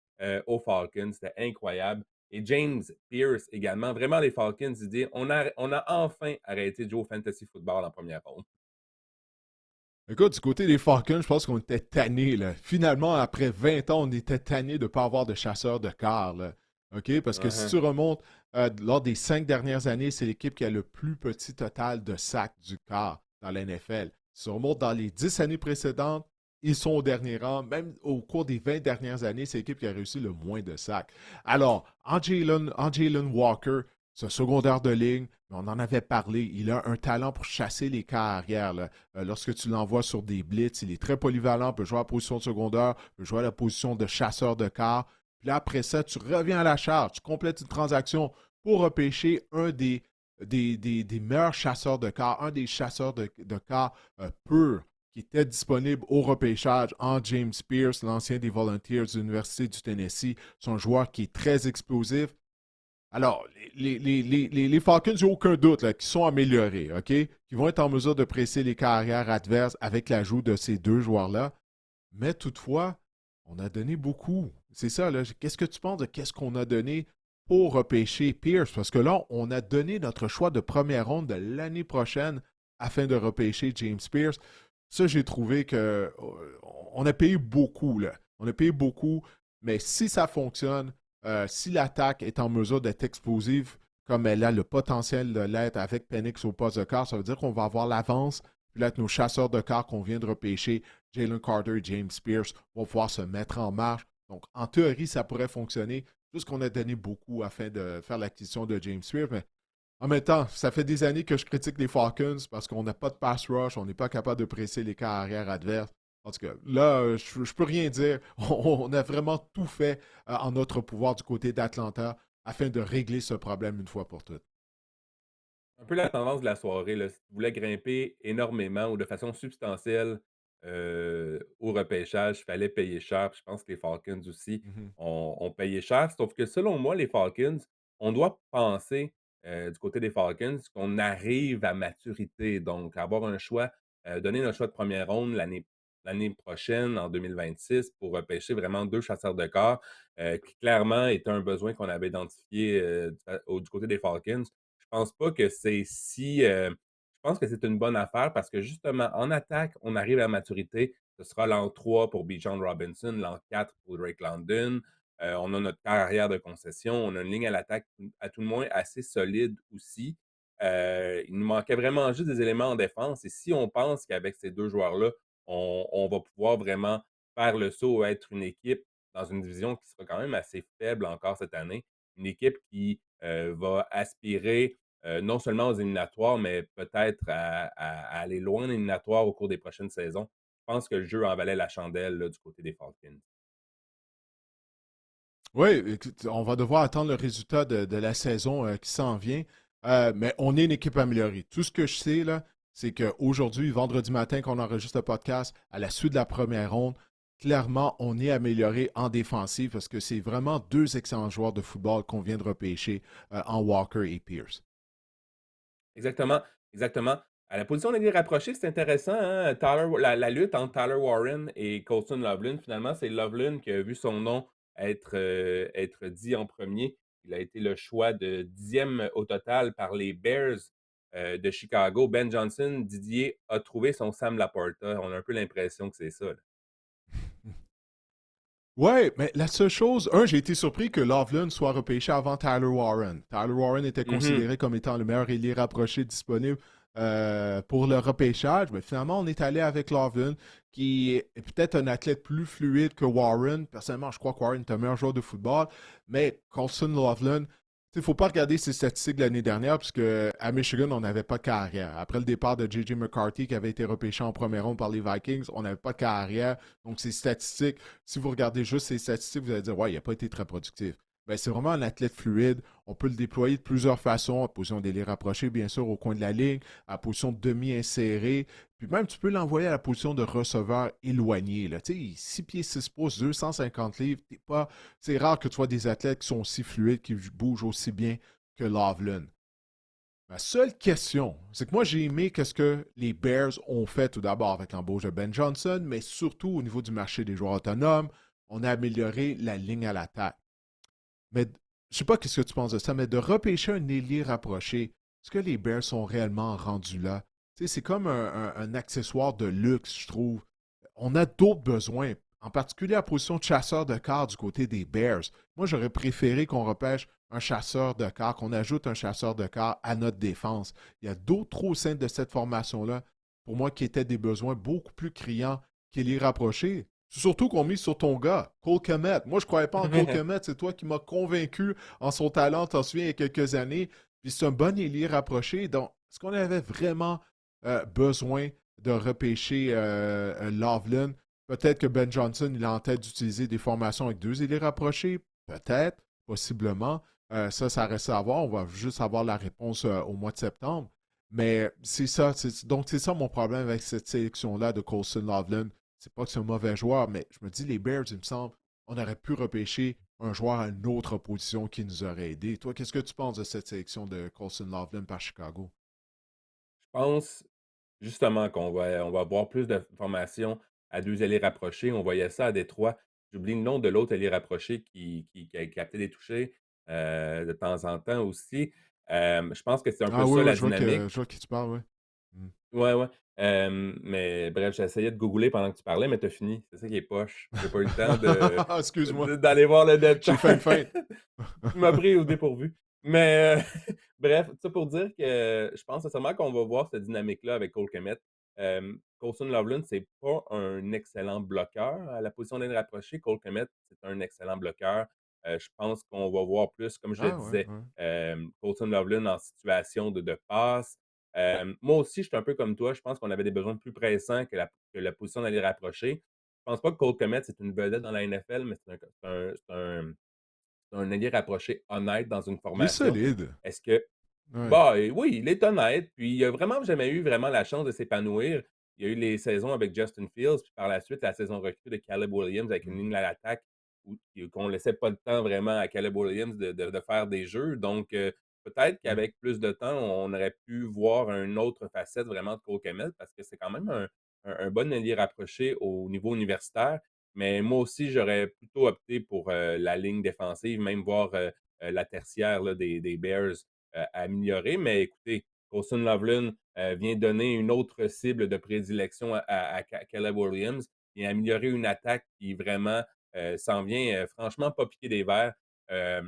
aux Falcons. C'était incroyable. Et James Pierce également. Vraiment, les Falcons, ils disent on a enfin arrêté de jouer au fantasy football en première ronde. Écoute, du côté des Falcons, je pense qu'on était tannés. Là. Finalement, après 20 ans, on était tannés de ne pas avoir de chasseurs de quart. Là. OK? Parce que si tu Uh-huh. remontes lors des 5 dernières années, c'est l'équipe qui a le plus petit total de sacs du quart dans la NFL. Si tu remontes dans les 10 années précédentes, ils sont au dernier rang. Même au cours des 20 dernières années, c'est l'équipe qui a réussi le moins de sacs. Alors, en Jalen Walker, c'est un secondaire de ligne, mais on en avait parlé. Il a un talent pour chasser les carrières. Là. Lorsque tu l'envoies sur des blitz, il est très polyvalent, peut jouer à la position de secondaire, peut jouer à la position de chasseur de quart. Puis là, après ça, tu reviens à la charge, tu complètes une transaction pour repêcher un des meilleurs chasseurs de quart, un des chasseurs de quart purs qui était disponible au repêchage en James Pierce, l'ancien des Volunteers de l'Université du Tennessee. C'est un joueur qui est très explosif. Alors, les Falcons, il n'y a aucun doute là, qui sont améliorés, OK? Qui vont être en mesure de presser les carrières adverses avec l'ajout de ces deux joueurs-là. Mais toutefois, on a donné beaucoup. C'est ça, là. Qu'est-ce que tu penses de qu'est-ce qu'on a donné pour repêcher Pierce? Parce que là, on a donné notre choix de première ronde de l'année prochaine afin de repêcher James Pierce. Ça, j'ai trouvé que on a payé beaucoup, là. On a payé beaucoup, mais si ça fonctionne, si l'attaque est en mesure d'être explosive comme elle a le potentiel de l'être avec Penix au poste de quart, ça veut dire qu'on va avoir l'avance. Puis là, nos chasseurs de quart qu'on vient de repêcher, Jalen Carter et James Pierce, vont pouvoir se mettre en marche. Donc, en théorie, ça pourrait fonctionner. Juste qu'on a donné beaucoup afin de faire l'acquisition de James Pierce. Mais en même temps, ça fait des années que je critique les Falcons parce qu'on n'a pas de pass rush, on n'est pas capable de presser les carrières adverses. En tout cas, là, je ne peux rien dire. On a vraiment tout fait en notre pouvoir du côté d'Atlanta afin de régler ce problème une fois pour toutes. Un peu la tendance de la soirée, là. Si tu voulais grimper énormément ou de façon substantielle, au repêchage, il fallait payer cher. Puis je pense que les Falcons aussi Mhm. ont payé cher. Sauf que selon moi, les Falcons, on doit penser, du côté des Falcons, qu'on arrive à maturité. Donc avoir un choix, donner notre choix de première ronde l'année prochaine, en 2026, pour repêcher vraiment 2 chasseurs de corps, qui clairement est un besoin qu'on avait identifié, du côté des Falcons. Je pense pas que c'est si, je pense que c'est une bonne affaire parce que justement, en attaque, on arrive à maturité. Ce sera l'an 3 pour Bijan Robinson, l'an 4 pour Drake London. On a notre carrière de concession. On a une ligne à l'attaque, à tout le moins, assez solide aussi. Il nous manquait vraiment juste des éléments en défense. Et si on pense qu'avec ces 2 joueurs-là, on va pouvoir vraiment faire le saut, être une équipe dans une division qui sera quand même assez faible encore cette année, une équipe qui va aspirer non seulement aux éliminatoires, mais peut-être à aller loin en éliminatoire au cours des prochaines saisons. Je pense que le jeu en valait la chandelle là, du côté des Falcons. Oui, écoute, on va devoir attendre le résultat de la saison qui s'en vient. Mais on est une équipe améliorée. Tout ce que je sais, là, c'est qu'aujourd'hui, vendredi matin, qu'on enregistre le podcast, à la suite de la première ronde, clairement, on est amélioré en défensive parce que c'est vraiment deux excellents joueurs de football qu'on vient de repêcher en Walker et Pierce. Exactement, exactement. À la position d'ailier rapproché, c'est intéressant, hein, la lutte entre Tyler Warren et Colston Loveland, finalement, c'est Loveland qui a vu son nom être dit en premier. Il a été le choix de 10e au total par les Bears, de Chicago. Ben Johnson, Didier, a trouvé son Sam Laporta. On a un peu l'impression que c'est ça, là. Ouais, mais la seule chose, j'ai été surpris que Loveland soit repêché avant Tyler Warren. Tyler Warren était Mmh. considéré comme étant le meilleur ailier rapproché disponible pour le repêchage, mais finalement, on est allé avec Loveland, qui est peut-être un athlète plus fluide que Warren. Personnellement, je crois que Warren est un meilleur joueur de football, mais Colson Loveland, il ne faut pas regarder ses statistiques de l'année dernière, puisque à Michigan, on n'avait pas de carrière. Après le départ de J.J. McCarthy, qui avait été repêché en première ronde par les Vikings, on n'avait pas de carrière. Donc, ses statistiques, si vous regardez juste ses statistiques, vous allez dire, ouais, il n'a pas été très productif. Ben, c'est vraiment un athlète fluide. On peut le déployer de plusieurs façons, en position d'ailier rapproché, bien sûr, au coin de la ligne, à position de demi-inséré. Puis même, tu peux l'envoyer à la position de receveur éloigné. Là. Tu sais, 6 pieds 6 pouces, 250 livres. C'est rare que tu vois des athlètes qui sont aussi fluides, qui bougent aussi bien que Loveland. Ma seule question, c'est que moi, j'ai aimé ce que les Bears ont fait tout d'abord avec l'embauche de Ben Johnson, mais surtout au niveau du marché des joueurs autonomes, on a amélioré la ligne à l'attaque. Mais je ne sais pas ce que tu penses de ça, mais de repêcher un ailier rapproché, est-ce que les Bears sont réellement rendus là? Tu sais, c'est comme un accessoire de luxe, je trouve. On a d'autres besoins, en particulier à la position de chasseur de quart du côté des Bears. Moi, j'aurais préféré qu'on repêche un chasseur de quart, qu'on ajoute un chasseur de quart à notre défense. Il y a d'autres trous au sein de cette formation-là, pour moi, qui étaient des besoins beaucoup plus criants qu'il y rapproché. Surtout qu'on mise sur ton gars, Cole Kmet. Moi, je ne croyais pas en Cole Kmet. C'est toi qui m'as convaincu en son talent, t'en souviens, il y a quelques années. Puis c'est un bon ailier rapproché. Donc, est-ce qu'on avait vraiment besoin de repêcher Loveland? Peut-être que Ben Johnson, il a en tête d'utiliser des formations avec deux ailiers rapprochés. Peut-être, possiblement. Ça reste à voir. On va juste avoir la réponse au mois de septembre. Mais c'est ça. Donc, c'est ça mon problème avec cette sélection-là de Colson Loveland. C'est pas que c'est un mauvais joueur, mais je me dis, les Bears, il me semble, on aurait pu repêcher un joueur à une autre position qui nous aurait aidé. Toi, qu'est-ce que tu penses de cette sélection de Colson Loveland par Chicago? Je pense justement qu'on va avoir plus d'informations à 2 ailiers rapprochés. On voyait ça à Détroit. J'oublie le nom de l'autre ailier rapproché qui captait des touchés, de temps en temps aussi. Je pense que c'est un peu Ah oui, ça oui, la dynamique. je vois qui tu parles, oui. Mm. Ouais, ouais. Mais bref, j'essayais de googler pendant que tu parlais, mais tu fini. C'est ça qui est poche. J'ai pas eu le temps Excuse-moi, d'aller voir le j'ai fait une détail. feinte. Tu m'as pris au dépourvu. Mais bref, tout ça pour dire que je pense sincèrement qu'on va voir cette dynamique-là avec Cole Kmet. Colson Loveland, c'est pas un excellent bloqueur à la position d'aile rapproché. Cole Kmet, c'est un excellent bloqueur. Je pense qu'on va voir plus, comme je le Ah ouais, disais, ouais. Colson Loveland en situation de passe. Moi aussi, je suis un peu comme toi. Je pense qu'on avait des besoins plus pressants que la position d'aller rapprocher. Je pense pas que Cole Kmet, c'est une vedette dans la NFL, mais c'est un allié rapproché honnête dans une Il est formation. solide. Est-ce que Ouais. bah, oui, il est honnête, puis il a vraiment jamais eu vraiment la chance de s'épanouir. Il y a eu les saisons avec Justin Fields, puis par la suite, la saison recrue de Caleb Williams avec une Mm. ligne à l'attaque qu'on laissait pas le temps vraiment à Caleb Williams de faire des jeux. Donc, peut-être Ouais. qu'avec plus de temps, on aurait pu voir une autre facette vraiment de Cole Kmet parce que c'est quand même un bon allié rapproché au niveau universitaire. Mais moi aussi, j'aurais plutôt opté pour la ligne défensive, même voir la tertiaire là, des Bears améliorer. Mais écoutez, Colson Loveland vient donner une autre cible de prédilection à Caleb Williams et améliorer une attaque qui vraiment s'en vient franchement pas piquer des verres. Euh,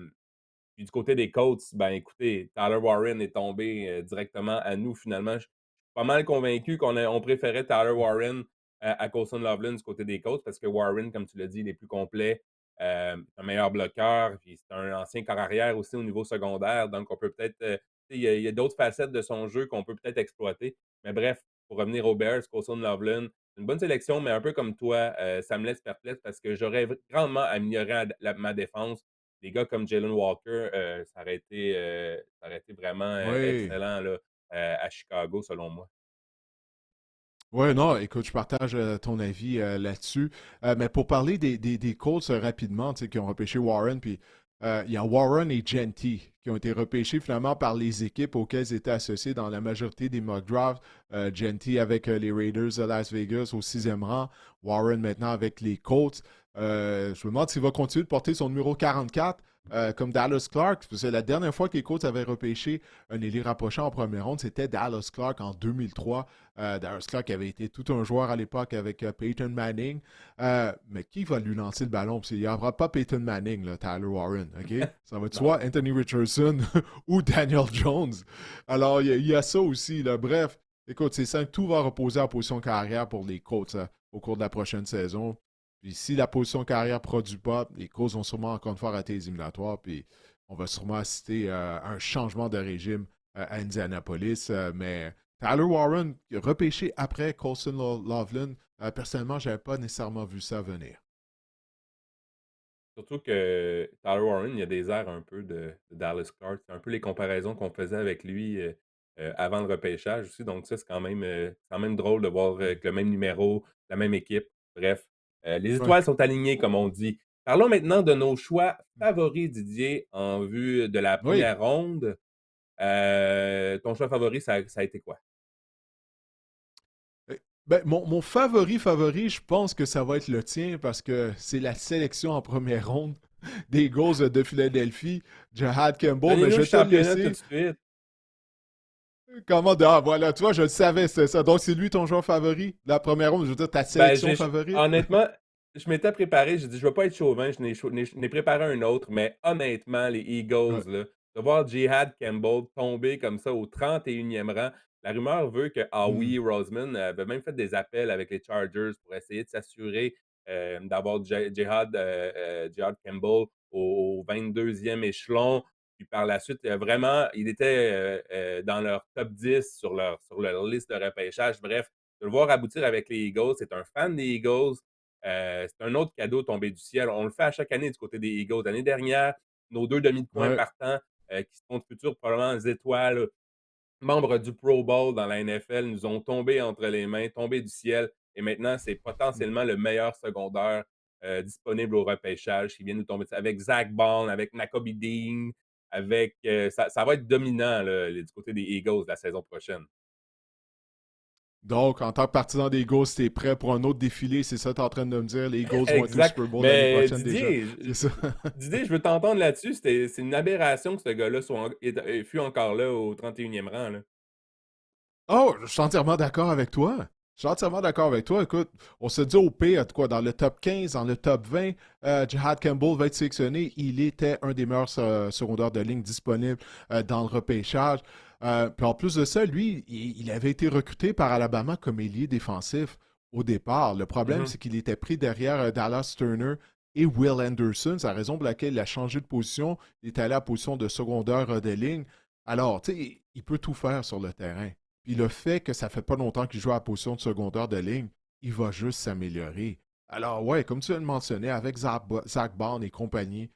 Puis du côté des Colts, ben écoutez, Tyler Warren est tombé directement à nous finalement. Je suis pas mal convaincu qu'on préférait Tyler Warren à Colson Loveland du côté des Colts parce que Warren, comme tu l'as dit, il est plus complet, un meilleur bloqueur, puis c'est un ancien corps arrière aussi au niveau secondaire. Donc on peut peut-être, il y a d'autres facettes de son jeu qu'on peut peut-être exploiter. Mais bref, pour revenir aux Bears, Colson Loveland, c'est une bonne sélection, mais un peu comme toi, ça me laisse perplexe parce que j'aurais grandement amélioré ma défense des gars comme Jalen Walker, ça aurait été vraiment Oui. excellent là, à Chicago, selon moi. Ouais, non, écoute, je partage ton avis là-dessus. Mais pour parler des Colts rapidement, tu sais, qui ont repêché Warren, puis il y a Warren et Genty qui ont été repêchés finalement par les équipes auxquelles ils étaient associés dans la majorité des mock drafts. Genty avec les Raiders de Las Vegas au sixième rang, Warren maintenant avec les Colts. Je me demande s'il va continuer de porter son numéro 44 comme Dallas Clark, parce que la dernière fois que les Colts avaient repêché un ailier rapproché en première ronde, c'était Dallas Clark en 2003. Darius Clark avait été tout un joueur à l'époque avec Peyton Manning. Mais qui va lui lancer le ballon? Parce qu'il n'y aura pas Peyton Manning, là, Tyler Warren. OK? Ça va être Non. soit Anthony Richardson ou Daniel Jones. Alors, il y a ça aussi. Là. Bref, écoute, c'est simple. Tout va reposer en position carrière pour les Colts au cours de la prochaine saison. Puis si la position carrière ne produit pas, les Colts vont sûrement encore une fois rater les éliminatoires. Puis on va sûrement assister à un changement de régime à Indianapolis. Mais Tyler Warren, repêché après Colson Loveland, personnellement, je n'avais pas nécessairement vu ça venir. Surtout que Tyler Warren, il y a des airs un peu de Dallas Clark. C'est un peu les comparaisons qu'on faisait avec lui avant le repêchage aussi. Donc ça, c'est quand même drôle de voir Mm. que le même numéro, la même équipe. Bref, les Ouais. étoiles sont alignées, comme on dit. Parlons maintenant de nos choix favoris, Didier, en vue de la Oui. première ronde. Ton choix favori, ça a été quoi? Ben, mon favori, je pense que ça va être le tien parce que c'est la sélection en première ronde des Eagles de Philadelphie, Jahad Campbell. Mais Donnez-nous je le vais te le championnat tout de laisser. suite. Comment? Ah, voilà, tu vois, je le savais, c'est ça. Donc, c'est lui ton joueur favori? La première ronde, je veux dire, ta Ben, sélection favorite? honnêtement, je m'étais préparé, j'ai dit, je ne vais pas être chauvin, je n'ai préparé un autre, mais honnêtement, les Ouais. Eagles, là, de voir Jihad Campbell tomber comme ça au 31e rang, la rumeur veut que Hmm. Howie Roseman avait même fait des appels avec les Chargers pour essayer de s'assurer d'avoir Jihad Campbell au 22e échelon. Puis par la suite, vraiment, il était dans leur top 10 sur leur liste de repêchage. Bref, de le voir aboutir avec les Eagles. C'est un fan des Eagles. C'est un autre cadeau tombé du ciel. On le fait à chaque année du côté des Eagles. L'année dernière, nos deux demi de coin Ouais. partants qui sont de futurs probablement des étoiles membres du Pro Bowl dans la NFL nous ont tombé entre les mains, tombé du ciel et maintenant c'est potentiellement le meilleur secondaire, disponible au repêchage qui vient nous tomber dessus avec Zach Bond, avec Nakobe Dean, avec, ça va être dominant là, du côté des Eagles la saison prochaine. Donc, en tant que partisan des Eagles, t'es prêt pour un autre défilé, c'est ça que t'es en train de me dire? Les Eagles vont être au Exact. Super Bowl l'année Mais prochaine déjà. Didier, C'est ça. Didier, je veux t'entendre là-dessus. C'est une aberration que ce gars-là fût encore là au 31e rang, là. Oh, je suis entièrement d'accord avec toi. Je suis entièrement d'accord avec toi. Écoute, on se dit au pire, quoi, dans le top 15, dans le top 20, Jihad Campbell va être sélectionné. Il était un des meilleurs secondaires de ligne disponibles dans le repêchage. Puis en plus de ça, lui, il avait été recruté par Alabama comme ailier défensif au départ. Le problème, Mhm, c'est qu'il était pris derrière Dallas Turner et Will Anderson. C'est la raison pour laquelle il a changé de position. Il est allé à la position de secondaire de ligne. Alors, tu sais, il peut tout faire sur le terrain. Puis le fait que ça fait pas longtemps qu'il joue à la position de secondaire de ligne, il va juste s'améliorer. Alors, ouais, comme tu viens de mentionner, avec Zach Bond et compagnie,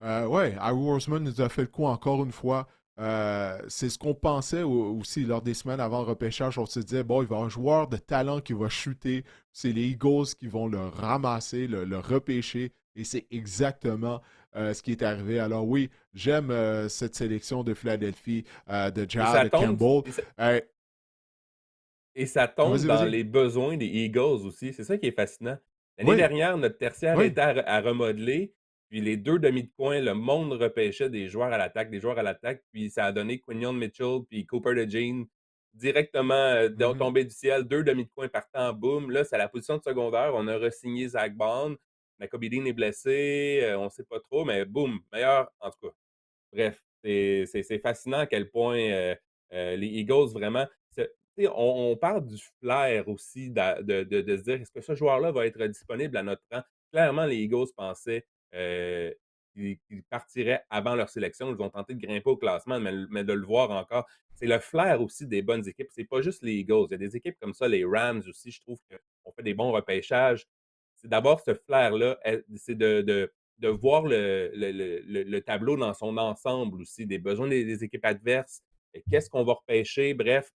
ouais, Harry Horseman nous a fait le coup encore une fois. C'est ce qu'on pensait aussi lors des semaines avant le repêchage. On se disait, bon, il va y avoir un joueur de talent qui va chuter. C'est les Eagles qui vont le ramasser, le repêcher. Et c'est exactement ce qui est arrivé. Alors oui, j'aime cette sélection de Philadelphie, de Et ça Jad tombe, Campbell. Euh, et ça tombe vas-y, dans vas-y. les besoins des Eagles aussi. C'est ça qui est fascinant. L'année Oui, dernière, notre tertiaire oui. était à remodeler, puis les 2 demi de coin, le monde repêchait des joueurs à l'attaque, des joueurs à l'attaque, puis ça a donné Quinion Mitchell puis Cooper DeJean directement, Mhm. tombés du ciel, 2 demi de coin partant, boum. Là, c'est à la position de secondaire, on a re-signé Zach Bond, Nakobe Dean est blessé, on sait pas trop, mais boum, meilleur en tout cas. Bref, c'est fascinant à quel point, les Eagles vraiment tu sais, on parle du flair aussi de se dire: «Est-ce que ce joueur-là va être disponible à notre rang?» Clairement, les Eagles pensaient, qu'ils partiraient avant leur sélection. Ils ont tenté de grimper au classement, mais de le voir encore. C'est le flair aussi des bonnes équipes. C'est pas juste les Eagles. Il y a des équipes comme ça, les Rams aussi, je trouve qu'on fait des bons repêchages. C'est d'avoir ce flair-là, c'est de voir le tableau dans son ensemble aussi, des besoins des équipes adverses, qu'est-ce qu'on va repêcher, bref,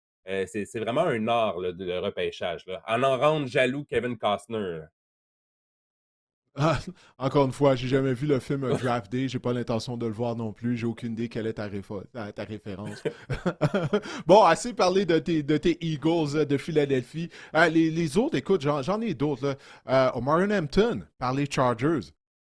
c'est vraiment un art là, de le repêchage, là. En rendre jaloux Kevin Costner, Ah, encore une fois, j'ai jamais vu le film Draft Day, j'ai pas l'intention de le voir non plus, j'ai aucune idée quelle est ta référence. Bon, assez parlé de tes Eagles de Philadelphie. Les autres, écoute, j'en ai d'autres. Là. Omarion Hampton par les Chargers.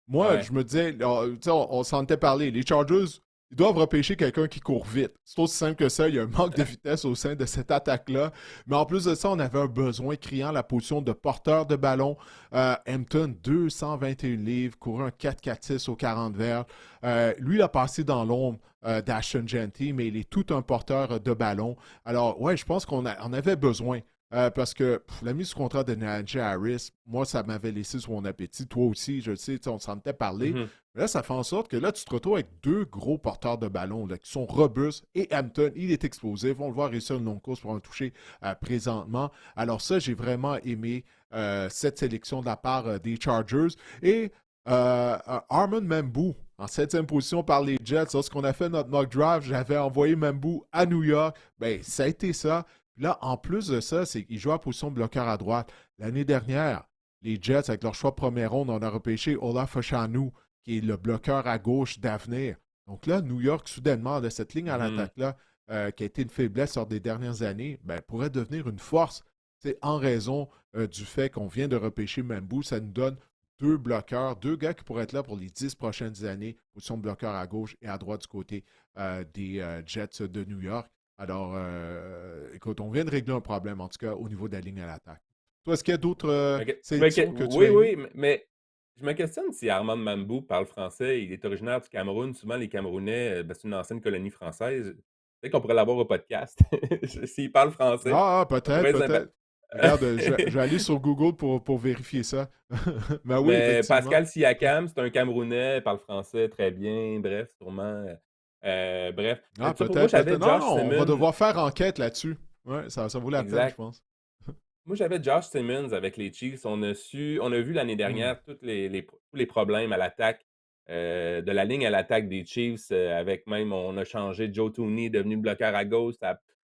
Moi, Ouais. je me disais, tu sais, on s'en était parlé, les Chargers, ils doivent repêcher quelqu'un qui court vite. C'est aussi simple que ça, il y a un manque de vitesse au sein de cette attaque-là. Mais en plus de ça, on avait un besoin criant la position de porteur de ballon. Hampton, 221 livres, courait un 4-4-6 au 40 verges. Lui, il a passé dans l'ombre d'Ashton Genty, mais il est tout un porteur de ballon. Alors, ouais, je pense on avait besoin. Parce que la mise sous contrat de Najee Harris, moi, ça m'avait laissé sur mon appétit. Toi aussi, je le sais, on s'en était parlé. Mmh. Mais là, ça fait en sorte que là, tu te retrouves avec deux gros porteurs de ballon là, qui sont robustes. Et Hampton, il est explosif. On le voit réussir une longue course pour un toucher présentement. Alors ça, j'ai vraiment aimé cette sélection de la part des Chargers. Et Armand Mambu, en septième position par les Jets, lorsqu'on a fait notre mock draft, j'avais envoyé Mambu à New York. Ben, ça a été ça. Puis là, en plus de ça, c'est qu'il joue à position de bloqueur à droite. L'année dernière, les Jets, avec leur choix première ronde, on a repêché Olaf Oshanu, qui est le bloqueur à gauche d'avenir. Donc là, New York, soudainement, de cette ligne à Mmh. l'attaque-là, qui a été une faiblesse lors des dernières années, ben, pourrait devenir une force. C'est en raison du fait qu'on vient de repêcher Mambu. Ça nous donne deux bloqueurs, deux gars qui pourraient être là pour les 10 prochaines années, position de bloqueur à gauche et à droite du côté des Jets de New York. Alors, écoute, on vient de régler un problème, en tout cas, au niveau de la ligne à l'attaque. Toi, est-ce qu'il y a d'autres sélections que tu Oui, as aimées? oui, mais je me questionne si Armand Mambou parle français. Il est originaire du Cameroun. Souvent, les Camerounais, c'est une ancienne colonie française. Peut-être qu'on pourrait l'avoir au podcast. S'il parle français, ça Peut-être, pourrait être sympa. peut-être. Regarde, je vais aller sur Google pour vérifier ça. Mais oui, Mais effectivement. Pascal Siakam, c'est un Camerounais, parle français très bien, bref, sûrement, bref. Mais tu sais, pour moi, Peut-être, peut-être. j'avais Non, Josh non, on va Simmons devoir faire enquête là-dessus. Ouais, ça vaut la peine, je exact. pense. Moi, j'avais Josh Simmons avec les Chiefs. On a vu l'année Hmm. dernière tous les problèmes à l'attaque, de la ligne à l'attaque des Chiefs, avec même on a changé Joe Thuney, devenu bloqueur à gauche.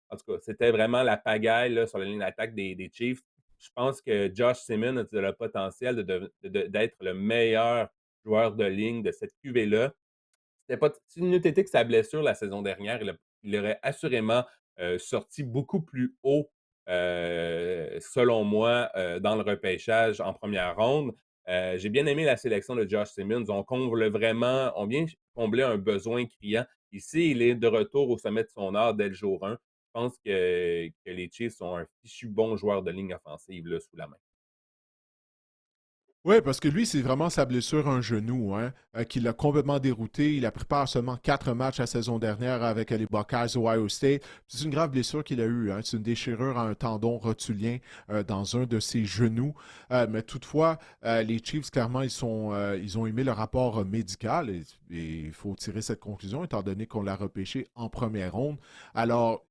En tout cas, c'était vraiment la pagaille là, sur la ligne d'attaque des Chiefs. Je pense que Josh Simmons a le potentiel d'être le meilleur joueur de ligne de cette QV-là. C'était pas s'il n'eût été que sa blessure la saison dernière, il aurait assurément, sorti beaucoup plus haut, selon moi, dans le repêchage en première ronde. J'ai bien aimé la sélection de Josh Simmons. On vient combler un besoin criant. Ici, il est de retour au sommet de son art dès le jour 1. Je pense que les Chiefs ont un fichu bon joueur de ligne offensive là, sous la main. Oui, parce que lui, c'est vraiment sa blessure un genou, hein, qui l'a complètement dérouté. Il a préparé seulement 4 matchs la saison dernière avec les Buckeyes Ohio State. C'est une grave blessure qu'il a eue. Hein. C'est une déchirure à un tendon rotulien dans un de ses genoux. Mais toutefois, les Chiefs, clairement, ils ont aimé le rapport médical et il faut tirer cette conclusion étant donné qu'on l'a repêché en première ronde. Alors,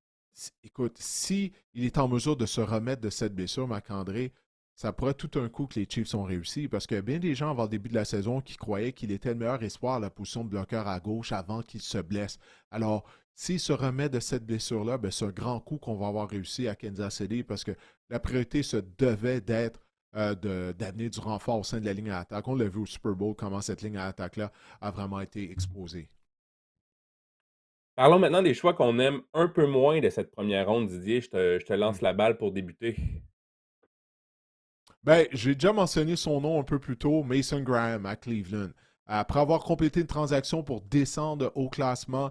écoute, si il est en mesure de se remettre de cette blessure, Marc-André, ça pourrait tout un coup que les Chiefs ont réussi parce qu'il y a bien des gens avant le début de la saison qui croyaient qu'il était le meilleur espoir à la position de bloqueur à gauche avant qu'il se blesse. Alors, s'il se remet de cette blessure-là, ben, c'est un grand coup qu'on va avoir réussi à Kansas City parce que la priorité se devait d'être d'amener du renfort au sein de la ligne à attaque. On l'a vu au Super Bowl comment cette ligne à attaque-là a vraiment été exposée. Parlons maintenant des choix qu'on aime un peu moins de cette première ronde, Didier. Je te Hmm. lance la balle pour débuter. Ben, j'ai déjà mentionné son nom un peu plus tôt, Mason Graham à Cleveland. Après avoir complété une transaction pour descendre au classement,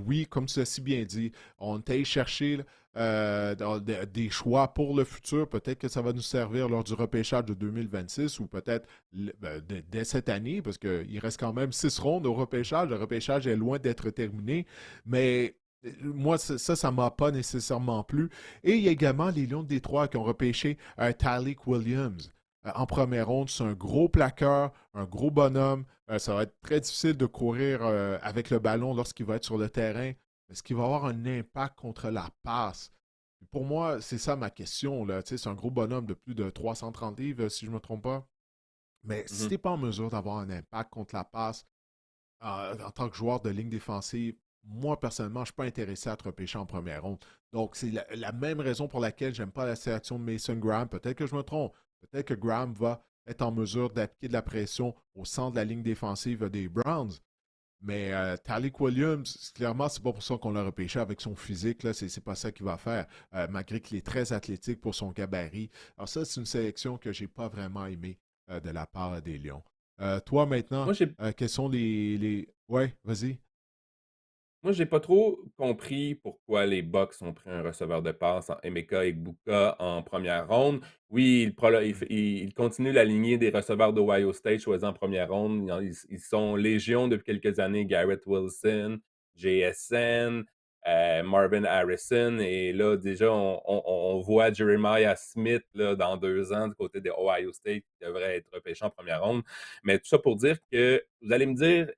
oui, comme tu l'as si bien dit, on est allé chercher des choix pour le futur. Peut-être que ça va nous servir lors du repêchage de 2026 ou peut-être dès cette année, parce qu'il reste quand même 6 rondes au repêchage. Le repêchage est loin d'être terminé, mais moi, ça ne m'a pas nécessairement plu. Et il y a également les Lions de Détroit qui ont repêché Tyleek Williams en première ronde. C'est un gros plaqueur, un gros bonhomme. Ça va être très difficile de courir avec le ballon lorsqu'il va être sur le terrain. Est-ce qu'il va avoir un impact contre la passe? Pour moi, c'est ça ma question. Là. Tu sais, c'est un gros bonhomme de plus de 330 livres, si je ne me trompe pas. Mais si tu Mhm. n'es pas en mesure d'avoir un impact contre la passe, en tant que joueur de ligne défensive, moi, personnellement, je ne suis pas intéressé à te repêcher en première ronde. Donc, c'est la même raison pour laquelle je n'aime pas la sélection de Mason Graham. Peut-être que je me trompe. Peut-être que Graham va être en mesure d'appliquer de la pression au centre de la ligne défensive des Browns. Mais Talik Williams, clairement, c'est pas pour ça qu'on l'a repêché avec son physique. Là, c'est pas ça qu'il va faire, malgré qu'il est très athlétique pour son gabarit. Alors ça, c'est une sélection que j'ai pas vraiment aimée de la part des Lions. Toi, maintenant, Moi, j'ai quels sont les... Ouais, vas-y. Moi, j'ai pas trop compris pourquoi les Bucks ont pris un receveur de passe en Emeka Egbuka en première ronde. Oui, il continue la lignée des receveurs d'Ohio State choisis en première ronde. Ils sont légion depuis quelques années. Garrett Wilson, JSN, Marvin Harrison. Et là, déjà, on voit Jeremiah Smith là, dans 2 ans du côté de Ohio State qui devrait être repêché en première ronde. Mais tout ça pour dire que vous allez me dire,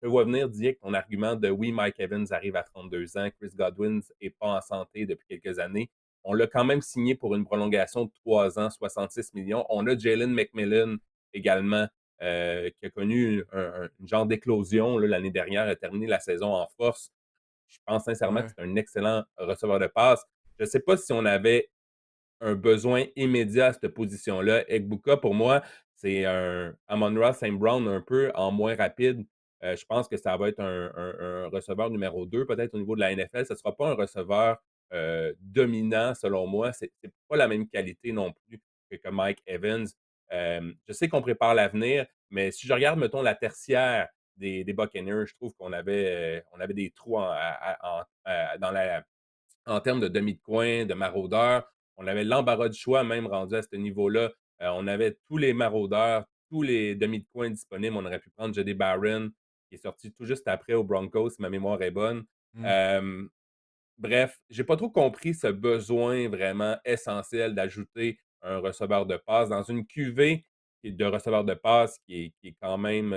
je vois venir dire ton argument de oui, Mike Evans arrive à 32 ans, Chris Godwin n'est pas en santé depuis quelques années. On l'a quand même signé pour une prolongation de 3 ans, 66 millions. On a Jalen McMillan également, qui a connu une genre d'éclosion l'année dernière, a terminé la saison en force. Je pense sincèrement que Ouais. c'est un excellent receveur de passe. Je ne sais pas si on avait un besoin immédiat à cette position-là. Egbuka, pour moi, c'est un Amon-Ra St. Brown un peu en moins rapide. Je pense que ça va être un receveur numéro 2, peut-être au niveau de la NFL. Ce ne sera pas un receveur dominant, selon moi. C'est pas la même qualité non plus que Mike Evans. Je sais qu'on prépare l'avenir, mais si je regarde, mettons, la tertiaire des Buccaneers, je trouve on avait des trous dans en termes de demi de coin, de maraudeurs. On avait l'embarras du choix même rendu à ce niveau-là. On avait tous les maraudeurs, tous les demi de coin disponibles. On aurait pu prendre Jody Barron, qui est sorti tout juste après au Broncos, si ma mémoire est bonne. Hmm. Euh, Bref, j'ai pas trop compris ce besoin vraiment essentiel d'ajouter un receveur de passe dans une cuvée de receveurs de passe qui est quand même,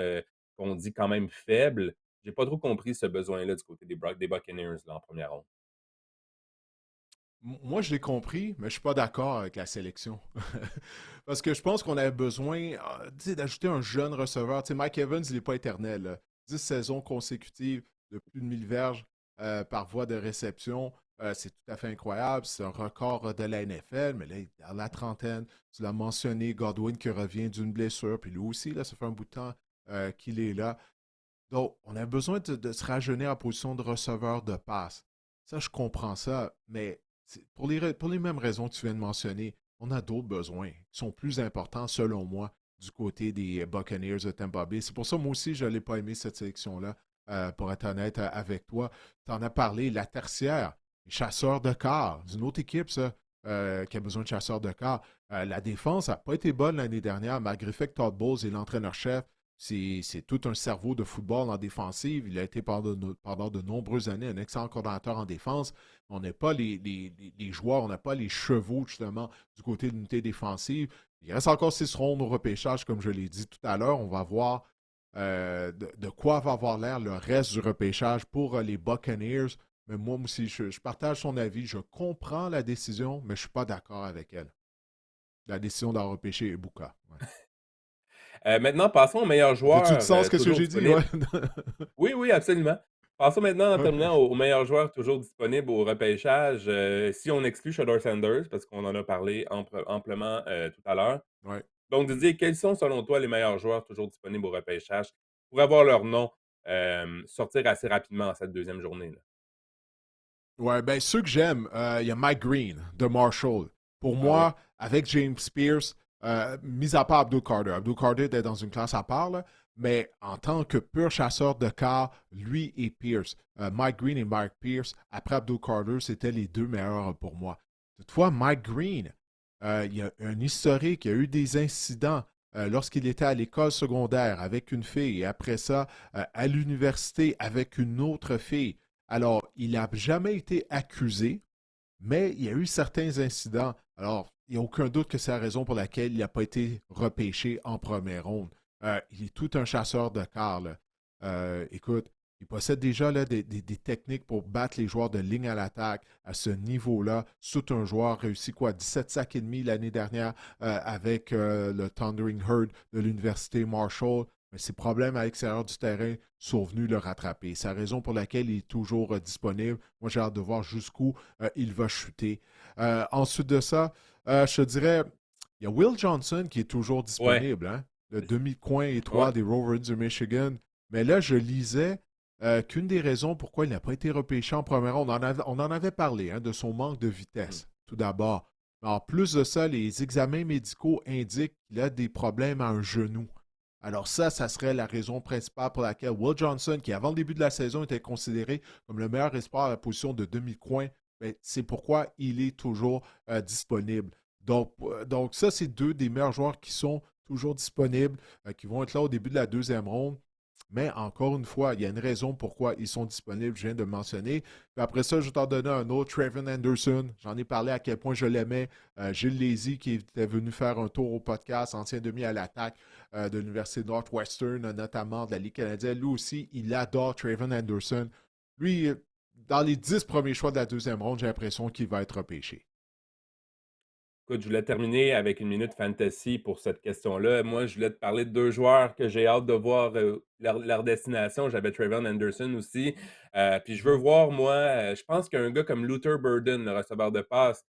qu'on dit quand même faible. J'ai pas trop compris ce besoin-là du côté des Buccaneers là, en première ronde. Moi, je l'ai compris, mais je suis pas d'accord avec la sélection. Parce que je pense qu'on avait besoin tu sais, d'ajouter un jeune receveur. Tu sais, Mike Evans, il n'est pas éternel. Là. 10 saisons consécutives de plus de 1000 verges par voie de réception. C'est tout à fait incroyable. C'est un record de la NFL, mais là, il est dans la trentaine. Tu l'as mentionné, Godwin qui revient d'une blessure, puis lui aussi, là, ça fait un bout de temps qu'il est là. Donc, on a besoin de se rajeunir en position de receveur de passe. Ça, je comprends ça, mais pour les mêmes raisons que tu viens de mentionner, on a d'autres besoins qui sont plus importants, selon moi, du côté des Buccaneers de Tampa Bay. C'est pour ça, moi aussi, je n'ai pas aimé cette sélection-là, pour être honnête avec toi. Tu en as parlé, la tertiaire, les chasseurs de quart, d'une autre équipe, ça, qui a besoin de chasseurs de quart. La défense n'a pas été bonne l'année dernière, malgré le fait que Todd Bowles est l'entraîneur-chef. C'est tout un cerveau de football en défensive. Il a été pendant de nombreuses années un excellent coordinateur en défense. On n'a pas les joueurs, on n'a pas les chevaux, justement, du côté de l'unité défensive. Il reste encore 6 rondes au repêchage, comme je l'ai dit tout à l'heure. On va voir de quoi va avoir l'air le reste du repêchage pour les Buccaneers. Mais moi aussi, je partage son avis. Je comprends la décision, mais je ne suis pas d'accord avec elle. La décision d'en repêcher Ibuka. Ouais. Maintenant, passons aux meilleurs Ça fait-tu du joueurs sens, qu'est-ce que toujours j'ai dit? Ouais. disponibles. Oui, oui, absolument. Passons maintenant, en Ouais. terminant, aux meilleurs joueurs toujours disponibles au repêchage. Si on exclut Shedeur Sanders, parce qu'on en a parlé amplement tout à l'heure. Ouais. Donc, Didier, quels sont, selon toi, les meilleurs joueurs toujours disponibles au repêchage pour avoir leur nom sortir assez rapidement en cette deuxième journée-là? Ouais, ben ceux que j'aime, il y a Mike Green de Marshall. Pour Ah oui. moi, avec James Pierce, mis à part Abdul Carter. Abdul Carter était dans une classe à part, là, mais en tant que pur chasseur de quart, lui et Pierce, Mike Green et Mike Pierce, après Abdul Carter, c'était les deux meilleurs pour moi. Toutefois, Mike Green, il y a un historique, il y a eu des incidents lorsqu'il était à l'école secondaire avec une fille et après ça, à l'université avec une autre fille. Alors, il n'a jamais été accusé, mais il y a eu certains incidents. Alors, il n'y a aucun doute que c'est la raison pour laquelle il n'a pas été repêché en première ronde. Il est tout un chasseur de quart. Écoute, il possède déjà là, des techniques pour battre les joueurs de ligne à l'attaque à ce niveau-là. Tout un joueur réussi quoi, 17 sacs et demi l'année dernière avec le Thundering Herd de l'Université Marshall. Mais ses problèmes à l'extérieur du terrain sont venus le rattraper. C'est la raison pour laquelle il est toujours disponible. Moi, j'ai hâte de voir jusqu'où il va chuter. Ensuite de ça, je te dirais, il y a Will Johnson qui est toujours Ouais. disponible, hein, le demi-coin Ouais. étoile des Rovers du Michigan. Mais là, je lisais qu'une des raisons pourquoi il n'a pas été repêché en première ronde, on en avait parlé, hein, de son manque de Mhm. vitesse, tout d'abord. En plus de ça, les examens médicaux indiquent qu'il a des problèmes à un genou. Alors ça serait la raison principale pour laquelle Will Johnson, qui avant le début de la saison était considéré comme le meilleur espoir à la position de demi-coin, ben, c'est pourquoi il est toujours disponible. Donc ça, c'est deux des meilleurs joueurs qui sont toujours disponibles, qui vont être là au début de la deuxième ronde. Mais encore une fois, il y a une raison pourquoi ils sont disponibles, je viens de le mentionner. Puis après ça, je vais t'en donner un autre, Trevin Anderson. J'en ai parlé à quel point je l'aimais. Gilles Lézy, qui était venu faire un tour au podcast, ancien demi à l'attaque de l'Université Northwestern, notamment de la Ligue canadienne. Lui aussi, il adore Trevin Anderson. Lui, dans les 10 premiers choix de la deuxième ronde, j'ai l'impression qu'il va être repêché. Écoute, je voulais terminer avec une minute fantasy pour cette question-là. Moi, je voulais te parler de 2 joueurs que j'ai hâte de voir, leur destination. J'avais Trayvon Anderson aussi, puis je veux Mhm. voir moi, je pense qu'un gars comme Luther Burden, le receveur de passe,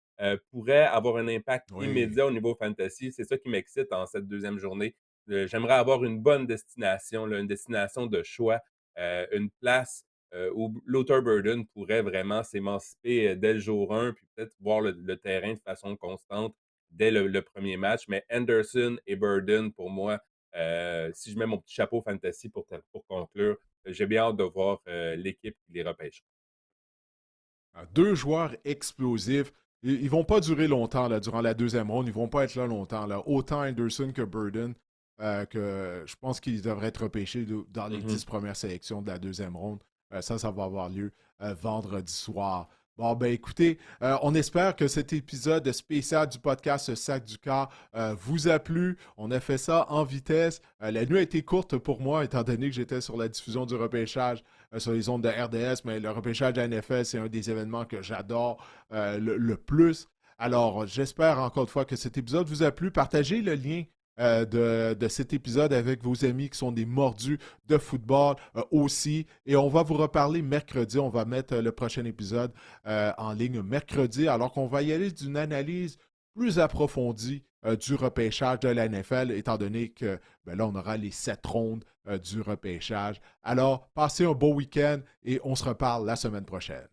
pourrait avoir un impact Oui. immédiat au niveau fantasy. C'est ça qui m'excite en cette deuxième journée. J'aimerais avoir une bonne destination, là, une destination de choix, une place, où Luther Burden pourrait vraiment s'émanciper, dès le jour 1 puis peut-être voir le terrain de façon constante dès le 1er match. Mais Anderson et Burden, pour moi, si je mets mon petit chapeau fantasy pour conclure, j'ai bien hâte de voir, l'équipe qui les repêche. Deux joueurs explosifs. Ils ne vont pas durer longtemps là, durant la deuxième ronde. Ils ne vont pas être là longtemps. Là. Autant Anderson que Burden, que je pense qu'ils devraient être repêchés dans les Mmh. 10 premières sélections de la deuxième ronde. Ça va avoir lieu vendredi soir. Bon, ben écoutez, on espère que cet épisode spécial du podcast Sac du Cœur vous a plu. On a fait ça en vitesse. La nuit a été courte pour moi, étant donné que j'étais sur la diffusion du repêchage sur les ondes de RDS, mais le repêchage de la NFL, c'est un des événements que j'adore le plus. Alors, j'espère encore une fois que cet épisode vous a plu. Partagez le lien de cet épisode avec vos amis qui sont des mordus de football aussi. Et on va vous reparler mercredi. On va mettre le prochain épisode en ligne mercredi, alors qu'on va y aller d'une analyse plus approfondie du repêchage de la NFL, étant donné que là, on aura les 7 rondes du repêchage. Alors, passez un beau week-end et on se reparle la semaine prochaine.